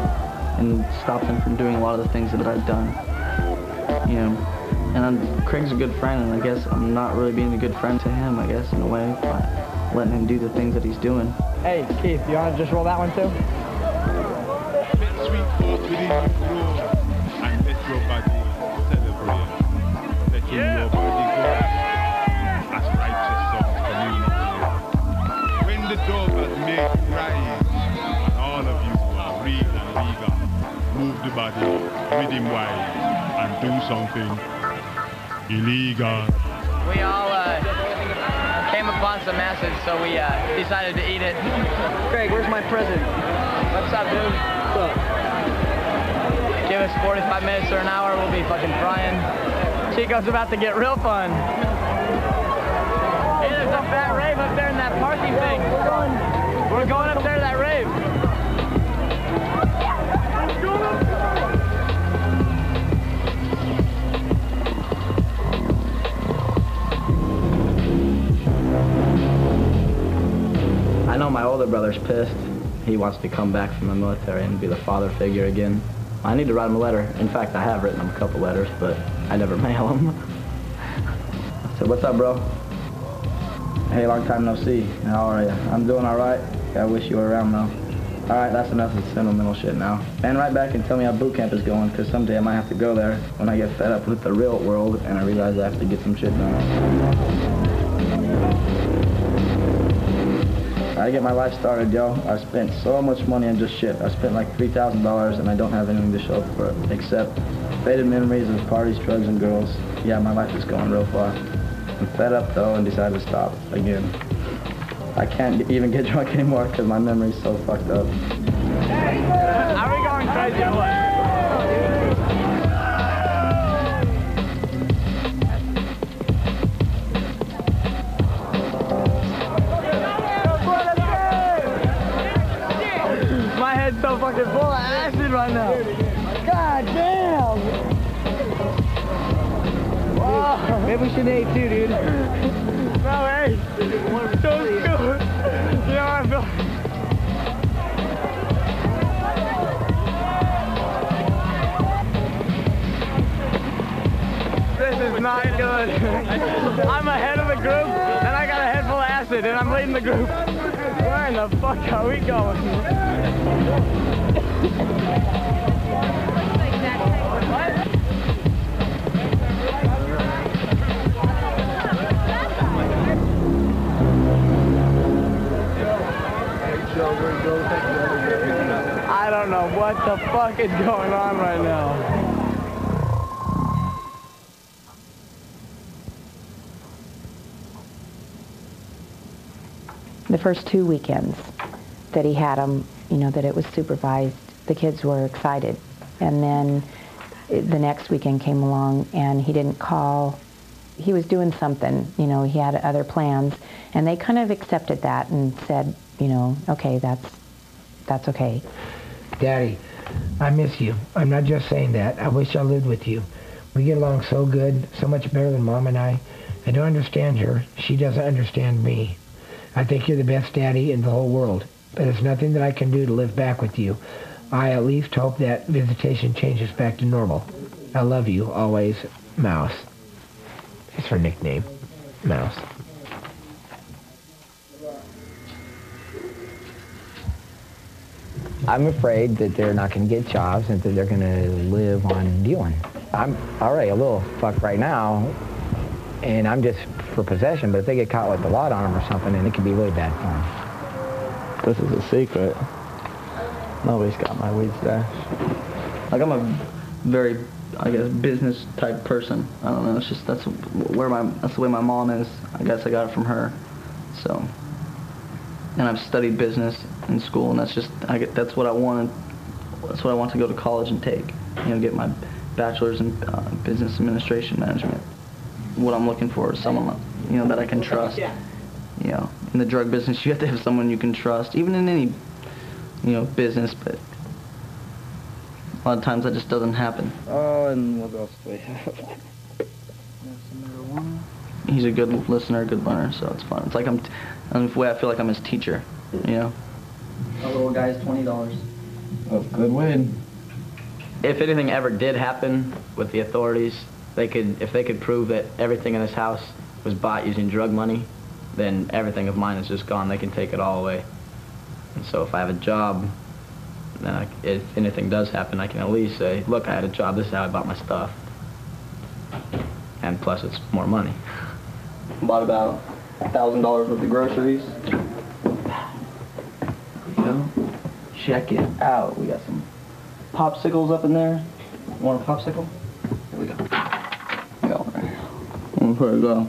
and stop them from doing a lot of the things that I've done, you know? And Craig's a good friend, and I guess I'm not really being a good friend to him, I guess, in a way, by letting him do the things that he's doing. Hey, Keith, you want to just roll that one too? Yeah. As righteous songs community. When the dog has made crying, and all of you are real and eager, move the body, rhythm wise, and do something illegal. We all came upon some acid, so we decided to eat it. Craig, where's my present? What's up, dude? What's up? Give us 45 minutes or an hour, we'll be fucking frying. Chico's about to get real fun. Hey, there's a fat rave up there in that parking thing. We're going up there to that rave. I know my older brother's pissed. He wants to come back from the military and be the father figure again. I need to write him a letter. In fact, I have written him a couple letters, but I never mail them. So, what's up, bro? Hey, long time no see. How are you? I'm doing all right. I wish you were around, though. All right, that's enough of sentimental shit now. And write back and tell me how boot camp is going, because someday I might have to go there when I get fed up with the real world and I realize I have to get some shit done. I get my life started, yo. I spent so much money on just shit. I spent like $3,000 and I don't have anything to show for it except faded memories of parties, drugs, and girls. Yeah, my life is going real far. I'm fed up though and decided to stop again. I can't even get drunk anymore because my memory's so fucked up. Are we going crazy or what? So fucking full of acid right now. God damn! Whoa. Maybe we should eat too, dude. No way. So good. You know, I feel This is not good. I'm ahead of the group, and I got a head full of acid, and I'm leading the group. Where in the fuck are we going? I don't know what the fuck is going on right now. The first 2 weekends that he had them, you know, that it was supervised, the kids were excited. And then the next weekend came along and he didn't call. He was doing something, you know, he had other plans. And they kind of accepted that and said, you know, okay, that's okay. Daddy, I miss you. I'm not just saying that. I wish I lived with you. We get along so good, so much better than Mom and I. I don't understand her. She doesn't understand me. I think you're the best daddy in the whole world, but there's nothing that I can do to live back with you. I at least hope that visitation changes back to normal. I love you, always, Mouse. It's her nickname, Mouse. I'm afraid that they're not going to get jobs and that they're going to live on dealing. I'm already a little fucked right now, and I'm just for possession, but if they get caught with the lot on them or something, then it could be really bad for them. This is a secret. Nobody's got my weed stash. Like, I'm a very, I guess, business type person. I don't know, it's just, that's the way my mom is. I guess I got it from her, so. And I've studied business in school, and that's just, that's what I wanted. That's what I want to go to college and take. You know, get my bachelor's in business administration management. What I'm looking for is someone, you know, that I can trust. You know, in the drug business, you have to have someone you can trust, even in any, you know, business, but a lot of times that just doesn't happen. Oh, and what else do we have? He's a good listener, good learner, so it's fun. It's like in the way I feel like I'm his teacher, you know? A little guy's $20. Of good weed. If anything ever did happen with the authorities, if they could prove that everything in this house was bought using drug money, then everything of mine is just gone. They can take it all away. And so if I have a job, then if anything does happen, I can at least say, look, I had a job, this is how I bought my stuff. And plus it's more money. Bought about $1,000 worth of groceries. Check it out. We got some popsicles up in there. You want a popsicle? Here we go. We got one right here. Where to go?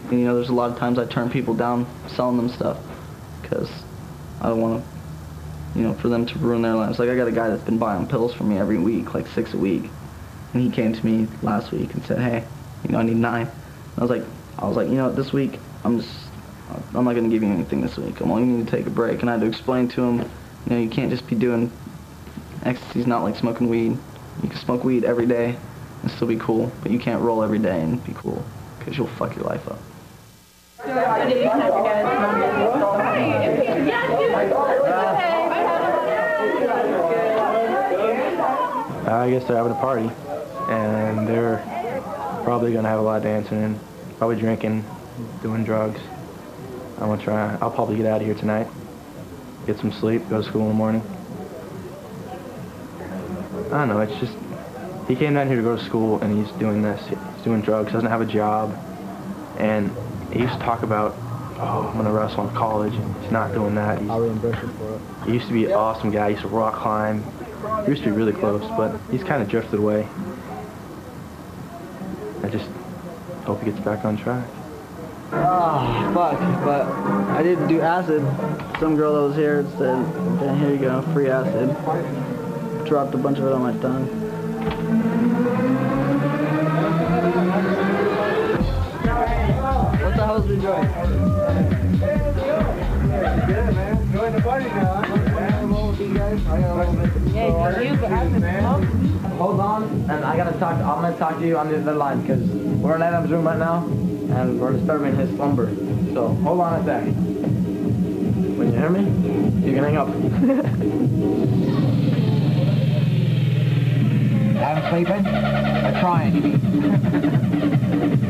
And, you know, there's a lot of times I turn people down selling them stuff because I don't want to, you know, for them to ruin their lives. Like, I got a guy that's been buying pills from me every week, like 6 a week. And he came to me last week and said, hey, you know, I need 9. I was like, you know, this week, I'm not going to give you anything this week. I'm only need to take a break. And I had to explain to him, you know, you can't just be doing, ecstasy's not like smoking weed. You can smoke weed every day and still be cool, but you can't roll every day and be cool, because you'll fuck your life up. I guess they're having a party, and they're probably going to have a lot of dancing and probably drinking, doing drugs. I'll probably get out of here tonight, get some sleep, go to school in the morning. I don't know, it's just, he came down here to go to school and he's doing this. He's doing drugs, doesn't have a job, and he used to talk about, oh, I'm going to wrestle in college, and he's not doing that. I'll reimburse him for it. He used to be an awesome guy, he used to rock climb. We used to be really close, but he's kind of drifted away. I just hope he gets back on track. Oh, fuck, but I did do acid. Some girl that was here said, okay, here you go, free acid. Dropped a bunch of it on my tongue. What the hell's been enjoying? Good, man. Enjoying the party now, huh? Hold on, and I'm gonna talk to you on the other line, because we're in Adam's room right now, and we're disturbing his slumber. So hold on a sec. When you hear me, you can hang up. Haven't sleeping? Or trying, you mean?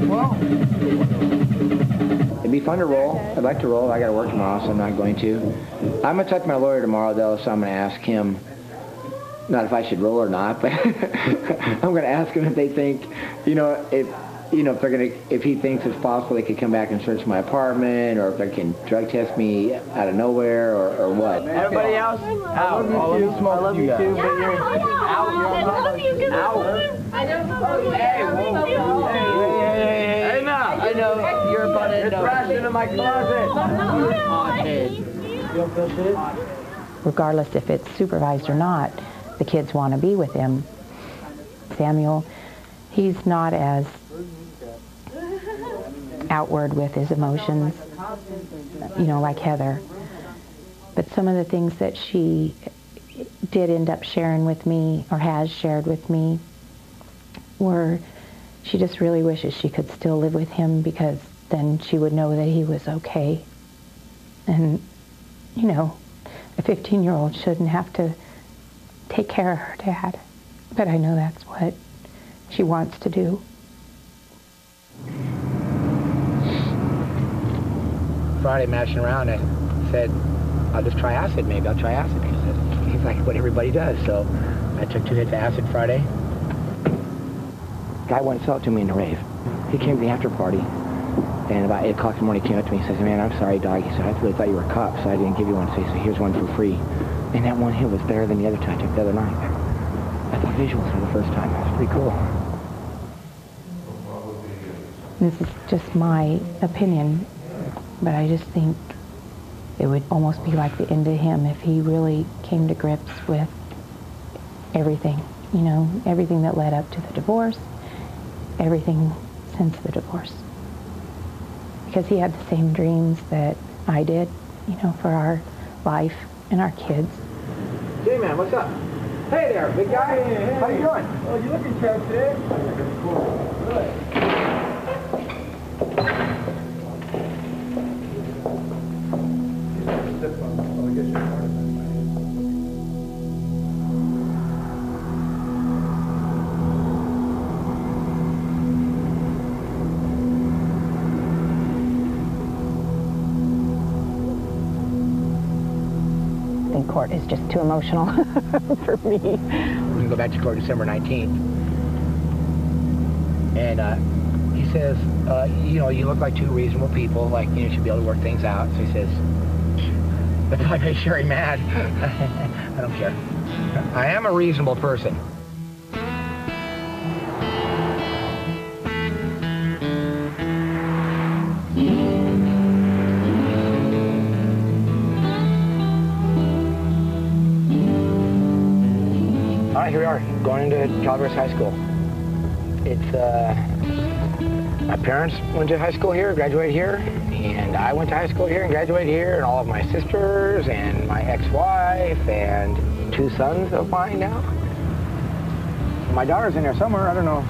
Well, it'd be fun to roll. I'd like to roll. I got to work tomorrow, so I'm not going to. I'm going to talk to my lawyer tomorrow, though, so I'm going to ask him, not if I should roll or not, but I'm going to ask him if they think, if he thinks it's possible they could come back and search my apartment, or if they can drug test me out of nowhere, or what. Everybody else, out. All of you, I love you too, but you're out. I don't know. Hey, now. I know you're a butthead. It's crashed into my closet. Regardless if it's supervised or not, the kids want to be with him. Samuel, he's not as outward with his emotions, like Heather. But some of the things that she did end up sharing with me, or has shared with me, were she just really wishes she could still live with him, because then she would know that he was okay. And, a 15-year-old shouldn't have to take care of her dad. But I know that's what she wants to do. Friday, mashing around, I said, I'll just try acid, maybe. I'll try acid, because it seems like what everybody does. So I took 2 hits of acid Friday. Guy went and sold it to me in the rave. He came to the after party, and about 8 o'clock in the morning he came up to me and says, man, I'm sorry, dog. He said, I really thought you were a cop, so I didn't give you one. So he said, here's one for free. And that one hit was better than the other 2 I took the other night. I thought visuals for the first time. That's pretty cool. This is just my opinion, but I just think it would almost be like the end of him if he really came to grips with everything, everything that led up to the divorce, everything since the divorce. Because he had the same dreams that I did, for our life and our kids. J-Man, what's up? Hey there, big guy. Hey. How you doing? Oh, you looking sharp today. Good. Court is just too emotional for me. We're going to go back to court December 19th. And he says, you look like 2 reasonable people, you should be able to work things out. So he says, if I make Sherry mad, I don't care. I am a reasonable person. Here we are, going into Calaveras High School. It's, my parents went to high school here, graduated here, and I went to high school here and graduated here, and all of my sisters, and my ex-wife, and 2 sons of mine now. My daughter's in there somewhere, I don't know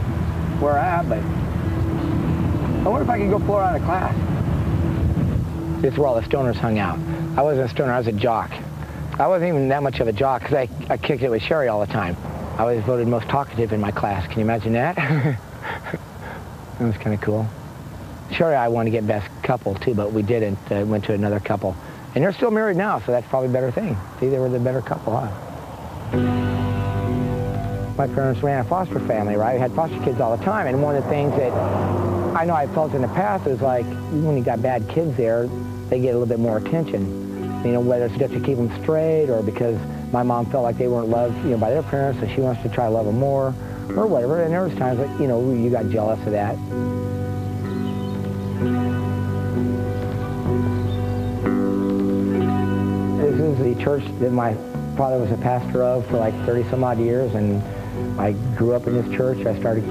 where at, but I wonder if I could go pull her out of class. This is where all the stoners hung out. I wasn't a stoner, I was a jock. I wasn't even that much of a jock, because I kicked it with Sherry all the time. I was voted most talkative in my class. Can you imagine that? That was kind of cool. Sherry and I wanted to get best couple, too, but we didn't. Went to another couple. And they're still married now, so that's probably a better thing. See, they were the better couple, huh? My parents ran a foster family, right? We had foster kids all the time, and one of the things that I know I felt in the past is like, when you got bad kids there, they get a little bit more attention. Whether it's just to keep them straight, or because my mom felt like they weren't loved, by their parents, so she wants to try to love them more, or whatever. And there was times that, you got jealous of that. This is the church that my father was a pastor of for like 30-some-odd years, and I grew up in this church. I started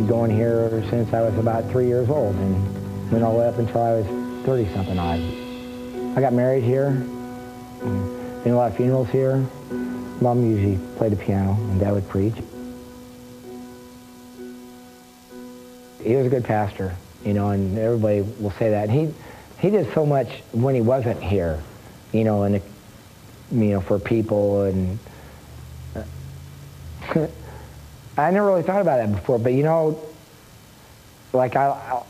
going here since I was about 3 years old, and went all the way up until I was 30-something odd. I got married here, did a lot of funerals here. Mom usually played the piano, and Dad would preach. He was a good pastor, and everybody will say that. And he did so much when he wasn't here, and for people, and I never really thought about that before, but you know, like I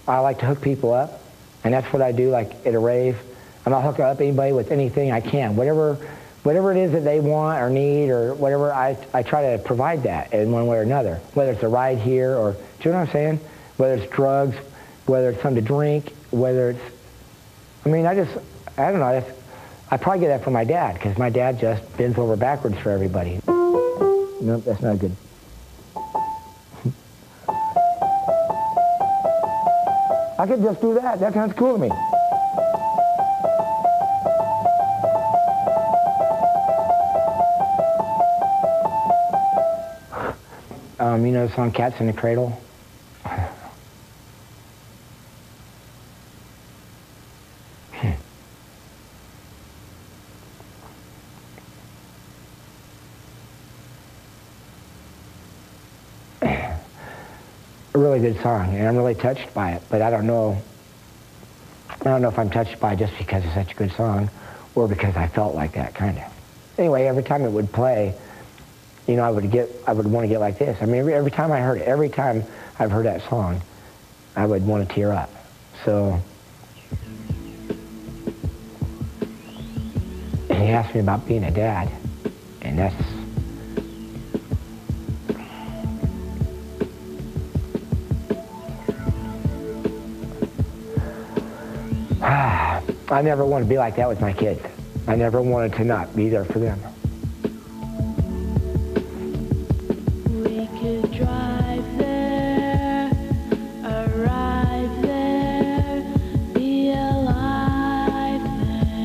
like to hook people up, and that's what I do. Like at a rave, and I'll hook up anybody with anything I can, whatever it is that they want or need or whatever. I try to provide that in one way or another, whether it's a ride here or, do you know what I'm saying? Whether it's drugs, whether it's something to drink, whether it's, I mean, I don't know. I probably get that from my dad, because my dad just bends over backwards for everybody. Nope, that's not good. I could just do that. That sounds cool to me. You know the song Cats in the Cradle? A really good song, and I'm really touched by it, but I don't know if I'm touched by it just because it's such a good song or because I felt like that, kind of. Anyway, every time it would play, you know, I would want to get like this. I mean, every time I heard it, every time I've heard that song, I would want to tear up. So, and he asked me about being a dad, and that's, I never want to be like that with my kids. I never wanted to not be there for them. We could drive there, arrive there, be alive there.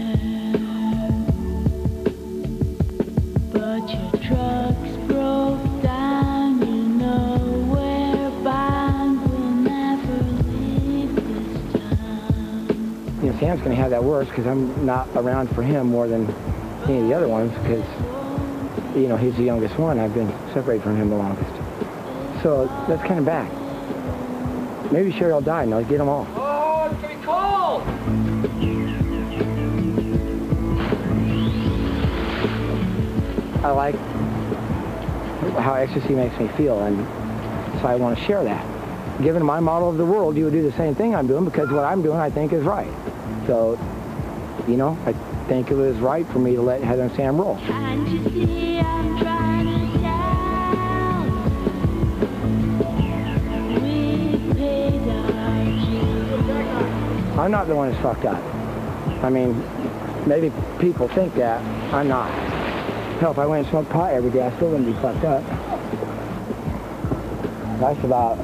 But your truck's broke down, you know we're bound, we'll never leave this town. You know, Sam's going to have that worse because I'm not around for him more than any of the other ones, because, you know, he's the youngest one. I've been separated from him the longest. So that's kind of bad. Maybe Sherry will die and I'll get them all. Oh, it's getting cold! I like how Ecstasy makes me feel, and so I want to share that. Given my model of the world, you would do the same thing I'm doing, because what I'm doing I think is right. So, you know, I think it was right for me to let Heather and Sam roll. And you see, I'm trying to tell. We paid our dues. I'm not the one that's fucked up. I mean, maybe people think that. I'm not. Hell, if I went and smoked pot every day, I still wouldn't be fucked up. Life's about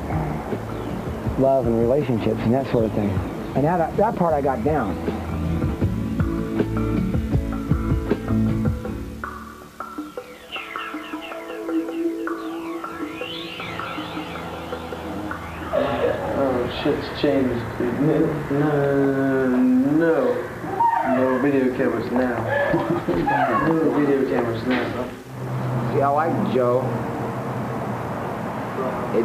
love and relationships and that sort of thing. And that part I got down. Oh, shit's changed, dude. No video cameras now. No video cameras now. See, I like Joe.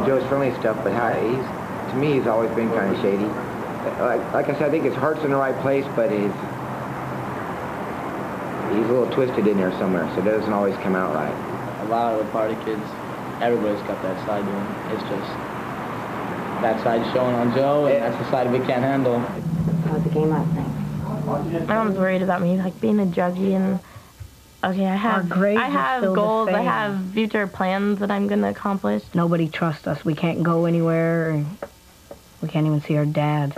Joe's friendly stuff, but to me, he's always been kind of shady. Like I said, I think his heart's in the right place, but he's a little twisted in there somewhere, so it doesn't always come out right. A lot of the party kids, everybody's got that side to them. It's just that side showing on Joe, and that's the side we can't handle. How was the game last night? My mom's worried about me, like being a junkie, and okay, I have goals, I have future plans that I'm gonna accomplish. Nobody trusts us. We can't go anywhere, and we can't even see our dad.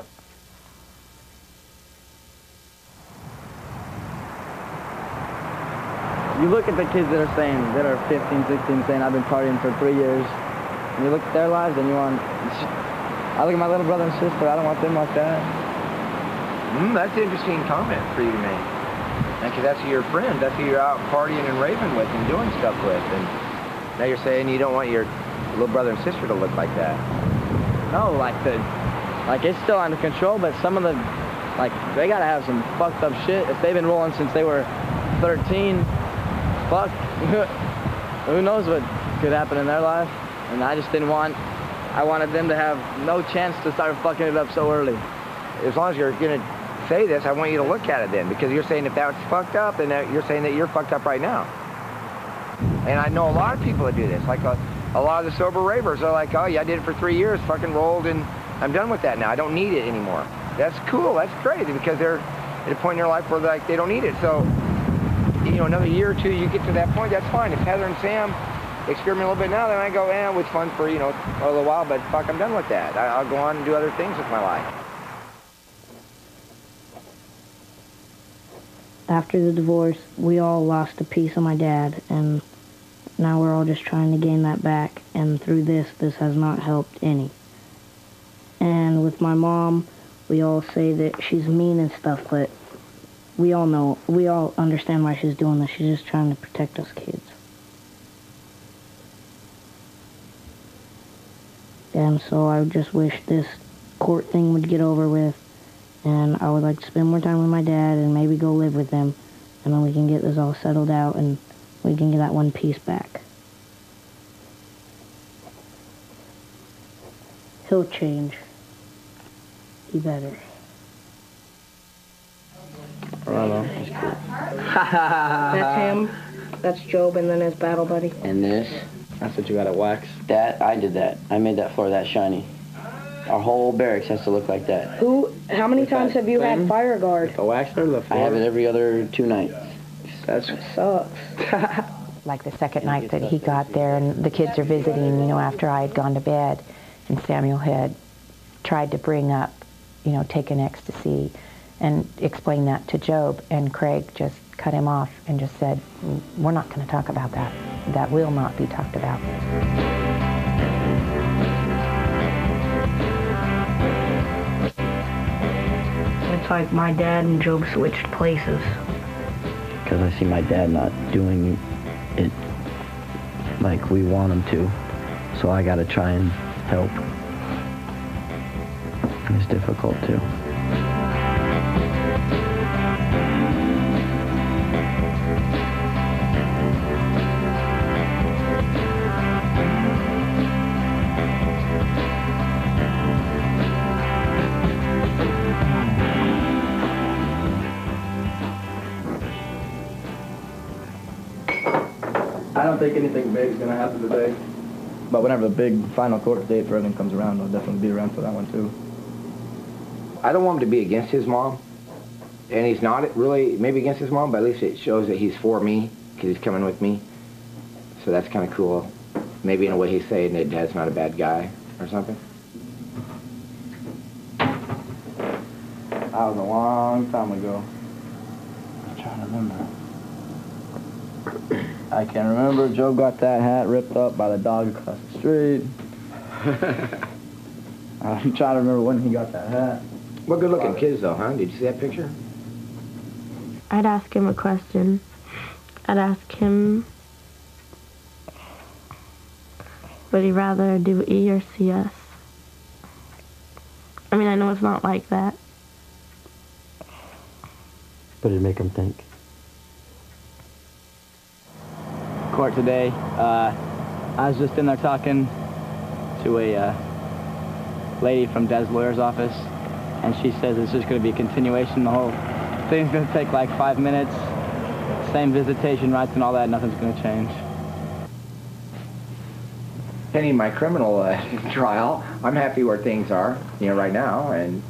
You look at the kids that are 15, 16, saying, I've been partying for 3 years. And you look at their lives and I look at my little brother and sister, I don't want them like that. That's an interesting comment for you to make. Because that's your friend, that's who you're out partying and raving with and doing stuff with. And now you're saying you don't want your little brother and sister to look like that. No, like it's still under control, but some of the, they gotta have some fucked up shit. If they've been rolling since they were 13, fuck, who knows what could happen in their life. And I just I wanted them to have no chance to start fucking it up so early. As long as you're gonna say this, I want you to look at it then, because you're saying if that's fucked up, then you're saying that you're fucked up right now. And I know a lot of people that do this. Like a lot of the sober ravers are like, oh yeah, I did it for 3 years, fucking rolled, and I'm done with that now. I don't need it anymore. That's cool. That's great because they're at a point in their life where like they don't need it. So, you know, another year or two, you get to that point. That's fine. If Heather and Sam experiment a little bit now, then I go, it was fun for, you know, a little while, but fuck, I'm done with that. I'll go on and do other things with my life. After the divorce, we all lost a piece of my dad, and now we're all just trying to gain that back, and through this has not helped any. And with my mom, we all say that she's mean and stuff, but we all understand why she's doing this. She's just trying to protect us kids. And so I just wish this court thing would get over with, and I would like to spend more time with my dad and maybe go live with him, and then we can get this all settled out and we can get that one piece back. He'll change. He better. Right on. That's cool. That's him. That's Job, and then his battle buddy. And this? That's what you got at wax? That, I did that. I made that floor that shiny. Our whole barracks has to look like that. How many times have you had fire guard? The wax or the floor? I have it every other 2 nights. That sucks. Like the second night that he got there, and the kids are visiting, you know, after I had gone to bed, and Samuel had tried to bring up, you know, taking ecstasy and explain that to Job, and Craig just cut him off and just said, we're not going to talk about that. That will not be talked about. It's like my dad and Job switched places. Because I see my dad not doing it like we want him to. So I got to try and help. And it's difficult too. I don't think anything big is going to happen today. But whenever the big final court date for everything comes around, I'll definitely be around for that one too. I don't want him to be against his mom. And he's not really maybe against his mom, but at least it shows that he's for me because he's coming with me. So that's kind of cool. Maybe in a way he's saying that Dad's not a bad guy or something. That was a long time ago. I'm trying to remember. I can remember Joe got that hat ripped up by the dog across the street. I'm trying to remember when he got that hat. What good looking kids though, huh? Did you see that picture? I'd ask him a question. I'd ask him, would he rather do E or CS? I mean, I know it's not like that. But it'd make him think. Court today, I was just in there talking to a lady from Dad's lawyer's office, and she says it's just going to be a continuation. The whole thing's going to take like 5 minutes, same visitation rights and all that. Nothing's going to change. Pending my criminal trial, I'm happy where things are, you know, right now, and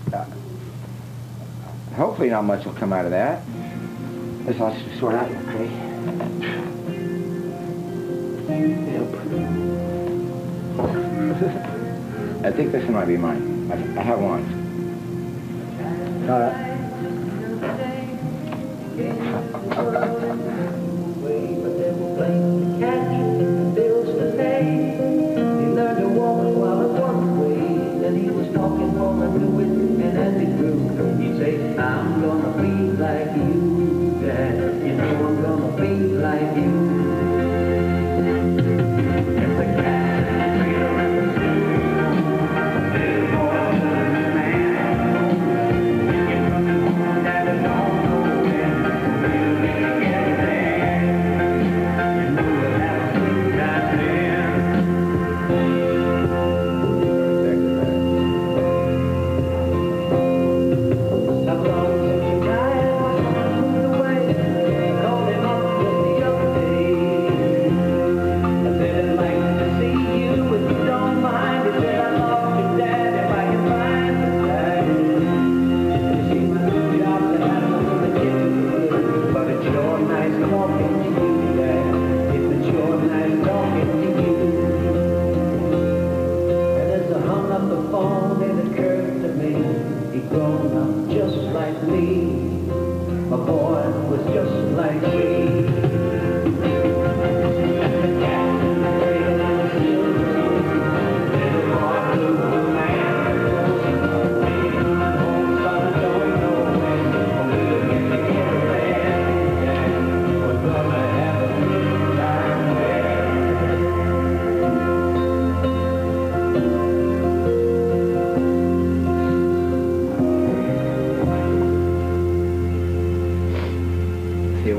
hopefully not much will come out of that. Let's all sort out, okay? I think this one might be mine. I have one. All right. I'm gonna be like you, Dad. You know I'm gonna be like you.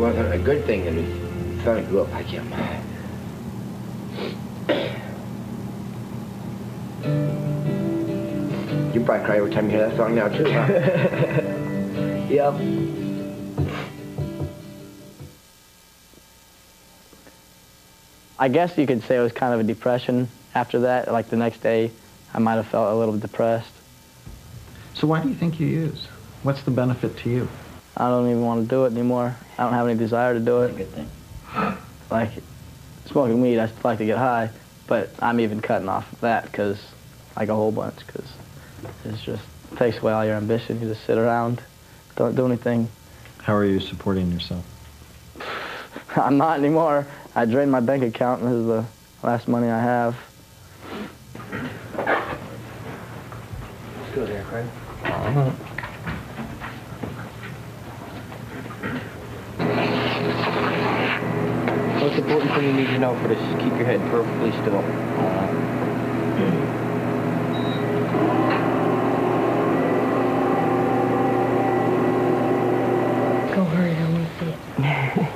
wasn't a good thing that his son grew up like him. You probably cry every time you hear that song now, too, huh? Yep. I guess you could say it was kind of a depression after that. Like the next day, I might have felt a little depressed. So why do you think you use? What's the benefit to you? I don't even want to do it anymore. I don't have any desire to do it. Good thing. Like, smoking weed, I like to get high, but I'm even cutting off that because, like a whole bunch, because it just takes away all your ambition. You just sit around, don't do anything. How are you supporting yourself? I'm not anymore. I drained my bank account, and this is the last money I have. Let's go there, Craig. Most important thing you need to know for this is keep your head perfectly still. Go hurry, I want to see it.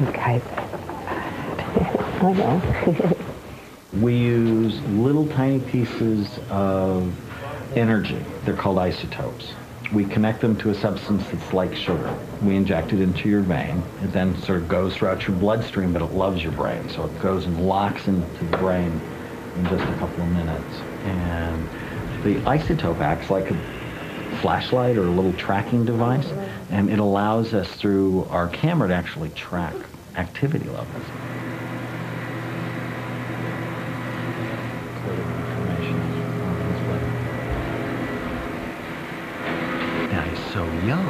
You guys. I know. We use little tiny pieces of energy. They're called isotopes. We connect them to a substance that's like sugar. We inject it into your vein. It then sort of goes throughout your bloodstream, but it loves your brain. So it goes and locks into the brain in just a couple of minutes. And the isotope acts like a flashlight or a little tracking device, and it allows us through our camera to actually track activity levels. Now he's so young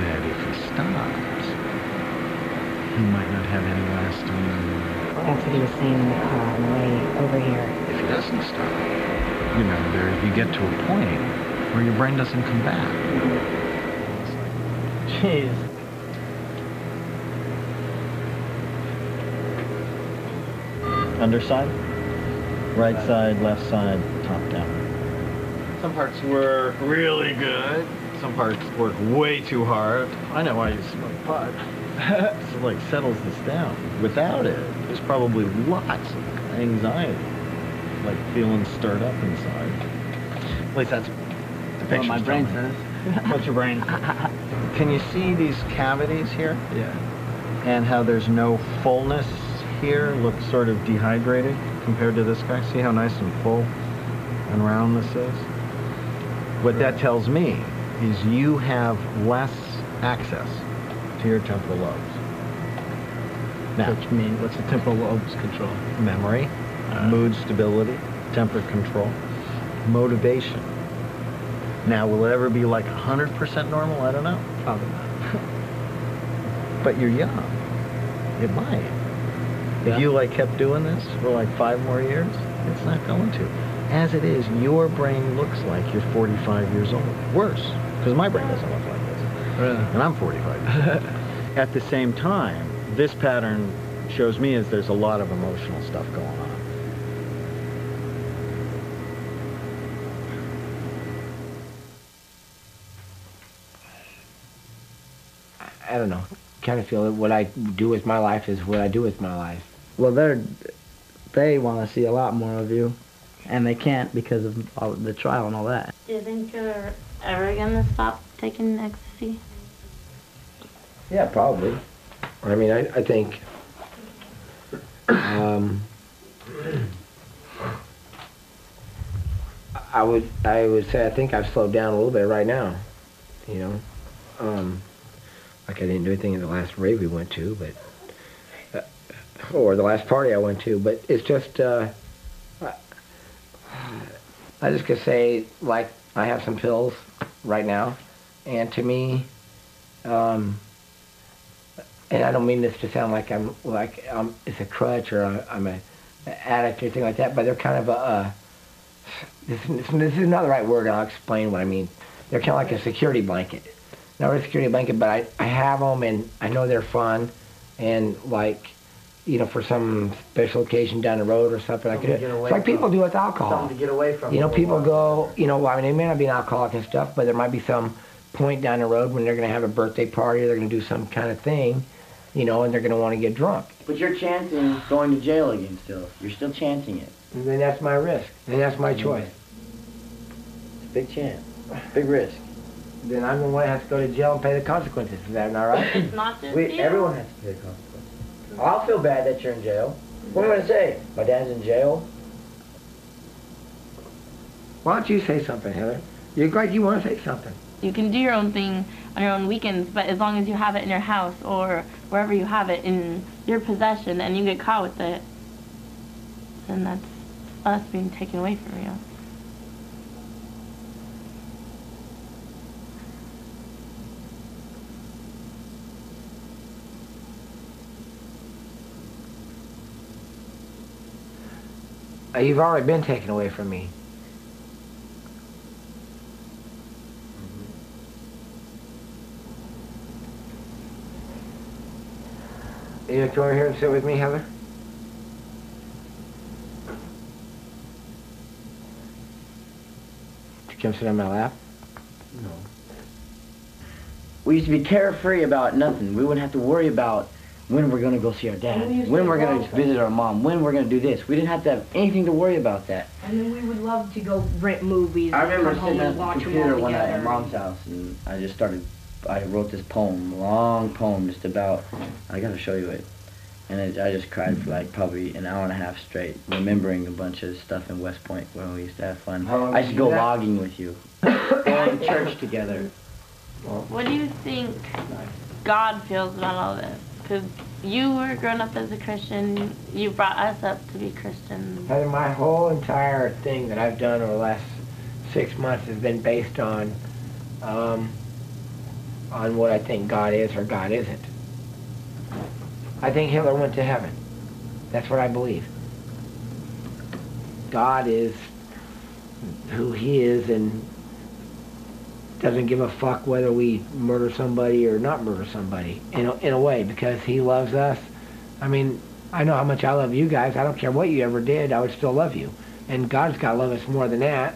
that if he stops, he might not have any lasting. That's what he was saying in the car on the way over here. If he doesn't stop, you know, you get to a point where your brain doesn't come back. Jeez. Underside, right side, left side, top down. Some parts work really good. Some parts work way too hard. I know why you smoke pot. It like settles this down. Without it, there's probably lots of anxiety, like feeling stirred up inside. At least that's the picture. What my brain says. What's your brain? Can you see these cavities here? Yeah. And how there's no fullness here? Looks sort of dehydrated compared to this guy. See how nice and full and round this is? What that tells me is you have less access to your temporal lobes. Now, What you mean? What's the temporal lobes control? memory, mood stability, temper control, motivation. Now, will it ever be like 100% normal? I don't know. Probably not. But you're young. It might. Yeah. If you like kept doing this for like 5 more years, it's not going to. As it is, your brain looks like you're 45 years old. Worse, because my brain doesn't look like this. Really? And I'm 45. At the same time, this pattern shows me is there's a lot of emotional stuff going on. I don't know. Kind of feel that what I do with my life is what I do with my life. Well, they want to see a lot more of you, and they can't because of all the trial and all that. Do you think you're ever gonna stop taking ecstasy? Yeah, probably. I mean, I think I would say I think I've slowed down a little bit right now. You know, like I didn't do anything in the last rave we went to, but or the last party I went to. But it's just I just could say like I have some pills right now, and to me. And I don't mean this to sound like it's a crutch or I'm an addict or anything like that, but they're kind of this is not the right word, and I'll explain what I mean. They're kind of like a security blanket. Not really a security blanket, but I have them, and I know they're fun, and like, you know, for some special occasion down the road or something, I could. It's like people do with alcohol. Something to get away from. You know, people go, you know, I mean, they may not be an alcoholic and stuff, but there might be some point down the road when they're going to have a birthday party or they're going to do some kind of thing, you know, and they're going to want to get drunk. But you're chanting going to jail again still. You're still chanting it. And then that's my risk. Then that's my choice. It's a big chant. Big risk. Then I'm the one that has to go to jail and pay the consequences. Is that not right? It's not just you. Everyone has to pay the consequences. I'll feel bad that you're in jail. What am I going to say? My dad's in jail? Why don't you say something, Heather? You look like you want to say something. You can do your own thing on your own weekends, but as long as you have it in your house or wherever you have it in your possession and you get caught with it, then that's us being taken away from you. You've already been taken away from me. You come over here and sit with me, Heather? To come sit on my lap? No. We used to be carefree about nothing. We wouldn't have to worry about when we're going to go see our dad, when we're going to visit our mom, when we're going to do this. We didn't have to have anything to worry about that. And then we would love to go rent movies. I remember sitting at and the watch computer them all one night at together. Mom's house, and I wrote this poem, a long poem, just about, I got to show you it. And I just cried for like probably an hour and a half straight, remembering a bunch of stuff in West Point where we used to have fun. How long I used did to you go do that? logging with you, going to church together. What do you think God feels about all this? Because you were grown up as a Christian, you brought us up to be Christians. Heather, my whole entire thing that I've done over the last 6 months has been based on what I think God is or God isn't. I think Hitler went to heaven. That's what I believe. God is who he is and doesn't give a fuck whether we murder somebody or not murder somebody, in a way, because he loves us. I mean, I know how much I love you guys. I don't care what you ever did, I would still love you. And God's got to love us more than that.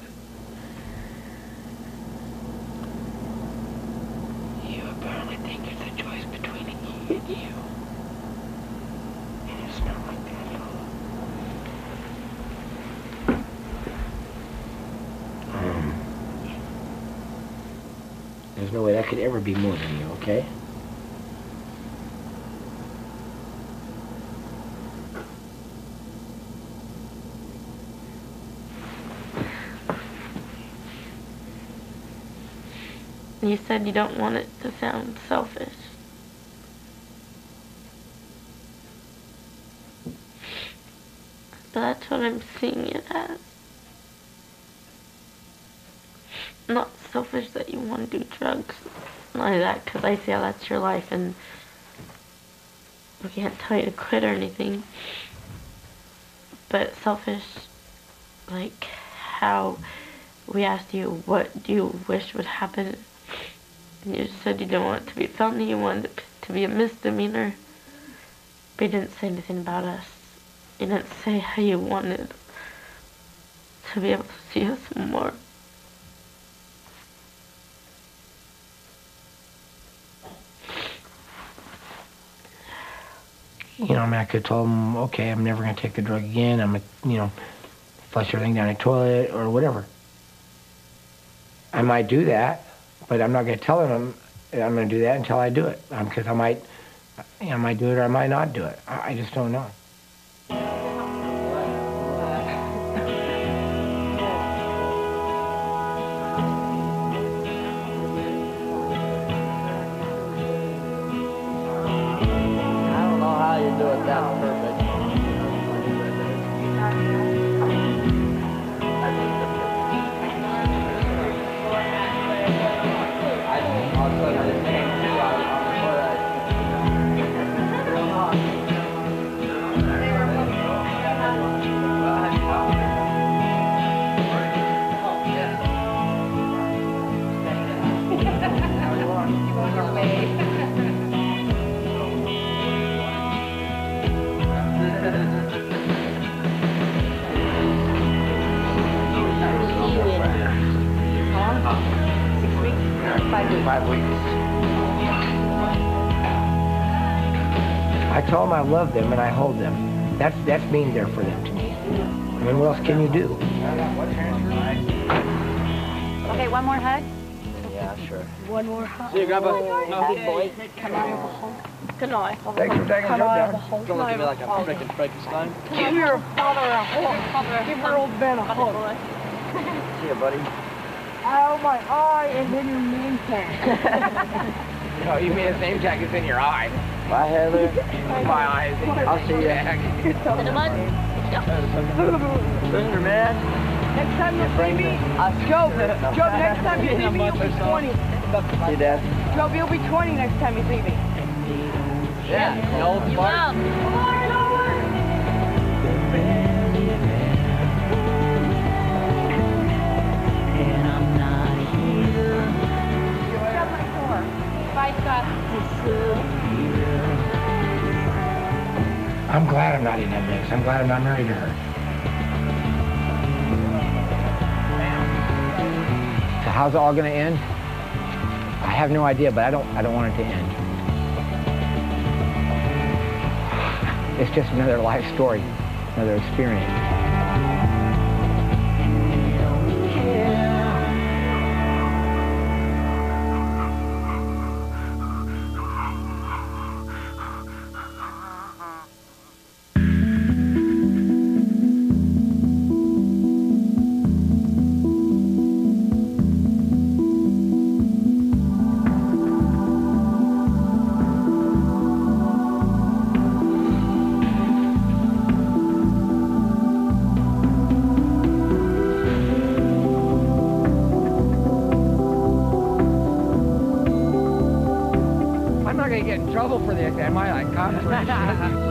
You apparently think it's a choice between he and you. And it's not like that at all. There's no way that could ever be more than you, okay? You said you don't want it to sound selfish. But that's what I'm seeing it as. Not selfish that you want to do drugs. Not only that, because I see how that's your life and we can't tell you to quit or anything. But selfish, like how we asked you, what do you wish would happen? And you said you didn't want it to be a felony, you wanted it to be a misdemeanor. But you didn't say anything about us. You didn't say how you wanted to be able to see us more. You know, I mean, I could have told him, okay, I'm never going to take the drug again. I'm going to, you know, flush everything down the toilet or whatever. I might do that, but I'm not going to tell him I'm going to do that until I do it. Because I might do it or I might not do it. I just don't know. That's perfect. I tell them I love them and I hold them. That's being there for them to me. I mean, what else can you do? Okay, one more hug. Yeah, sure. One more hug. See you, Grandpa. Okay. Can I have a hug? Can I? Thanks for taking a trip down. Don't look at me like I'm freaking Frankenstein. Give your father a hug. Give your old man a hug. See you, buddy. Oh, my eye, and then your name tag. No, you mean his name tag is in your eye. Bye, Heather. My eye is in your I'll see you. Later, man. Next time you see me, Joe, next time you see me, you'll be 20. See you, Dad. Joe, you'll be 20 next time you see me. Yeah, the old fart. Bye, Scott. I'm glad I'm not in that mix. I'm glad I'm not married to her. So how's it all going to end? I have no idea, but I don't want it to end. It's just another life story, another experience. I'm not going to get in trouble for this, am I? Like cops or anything?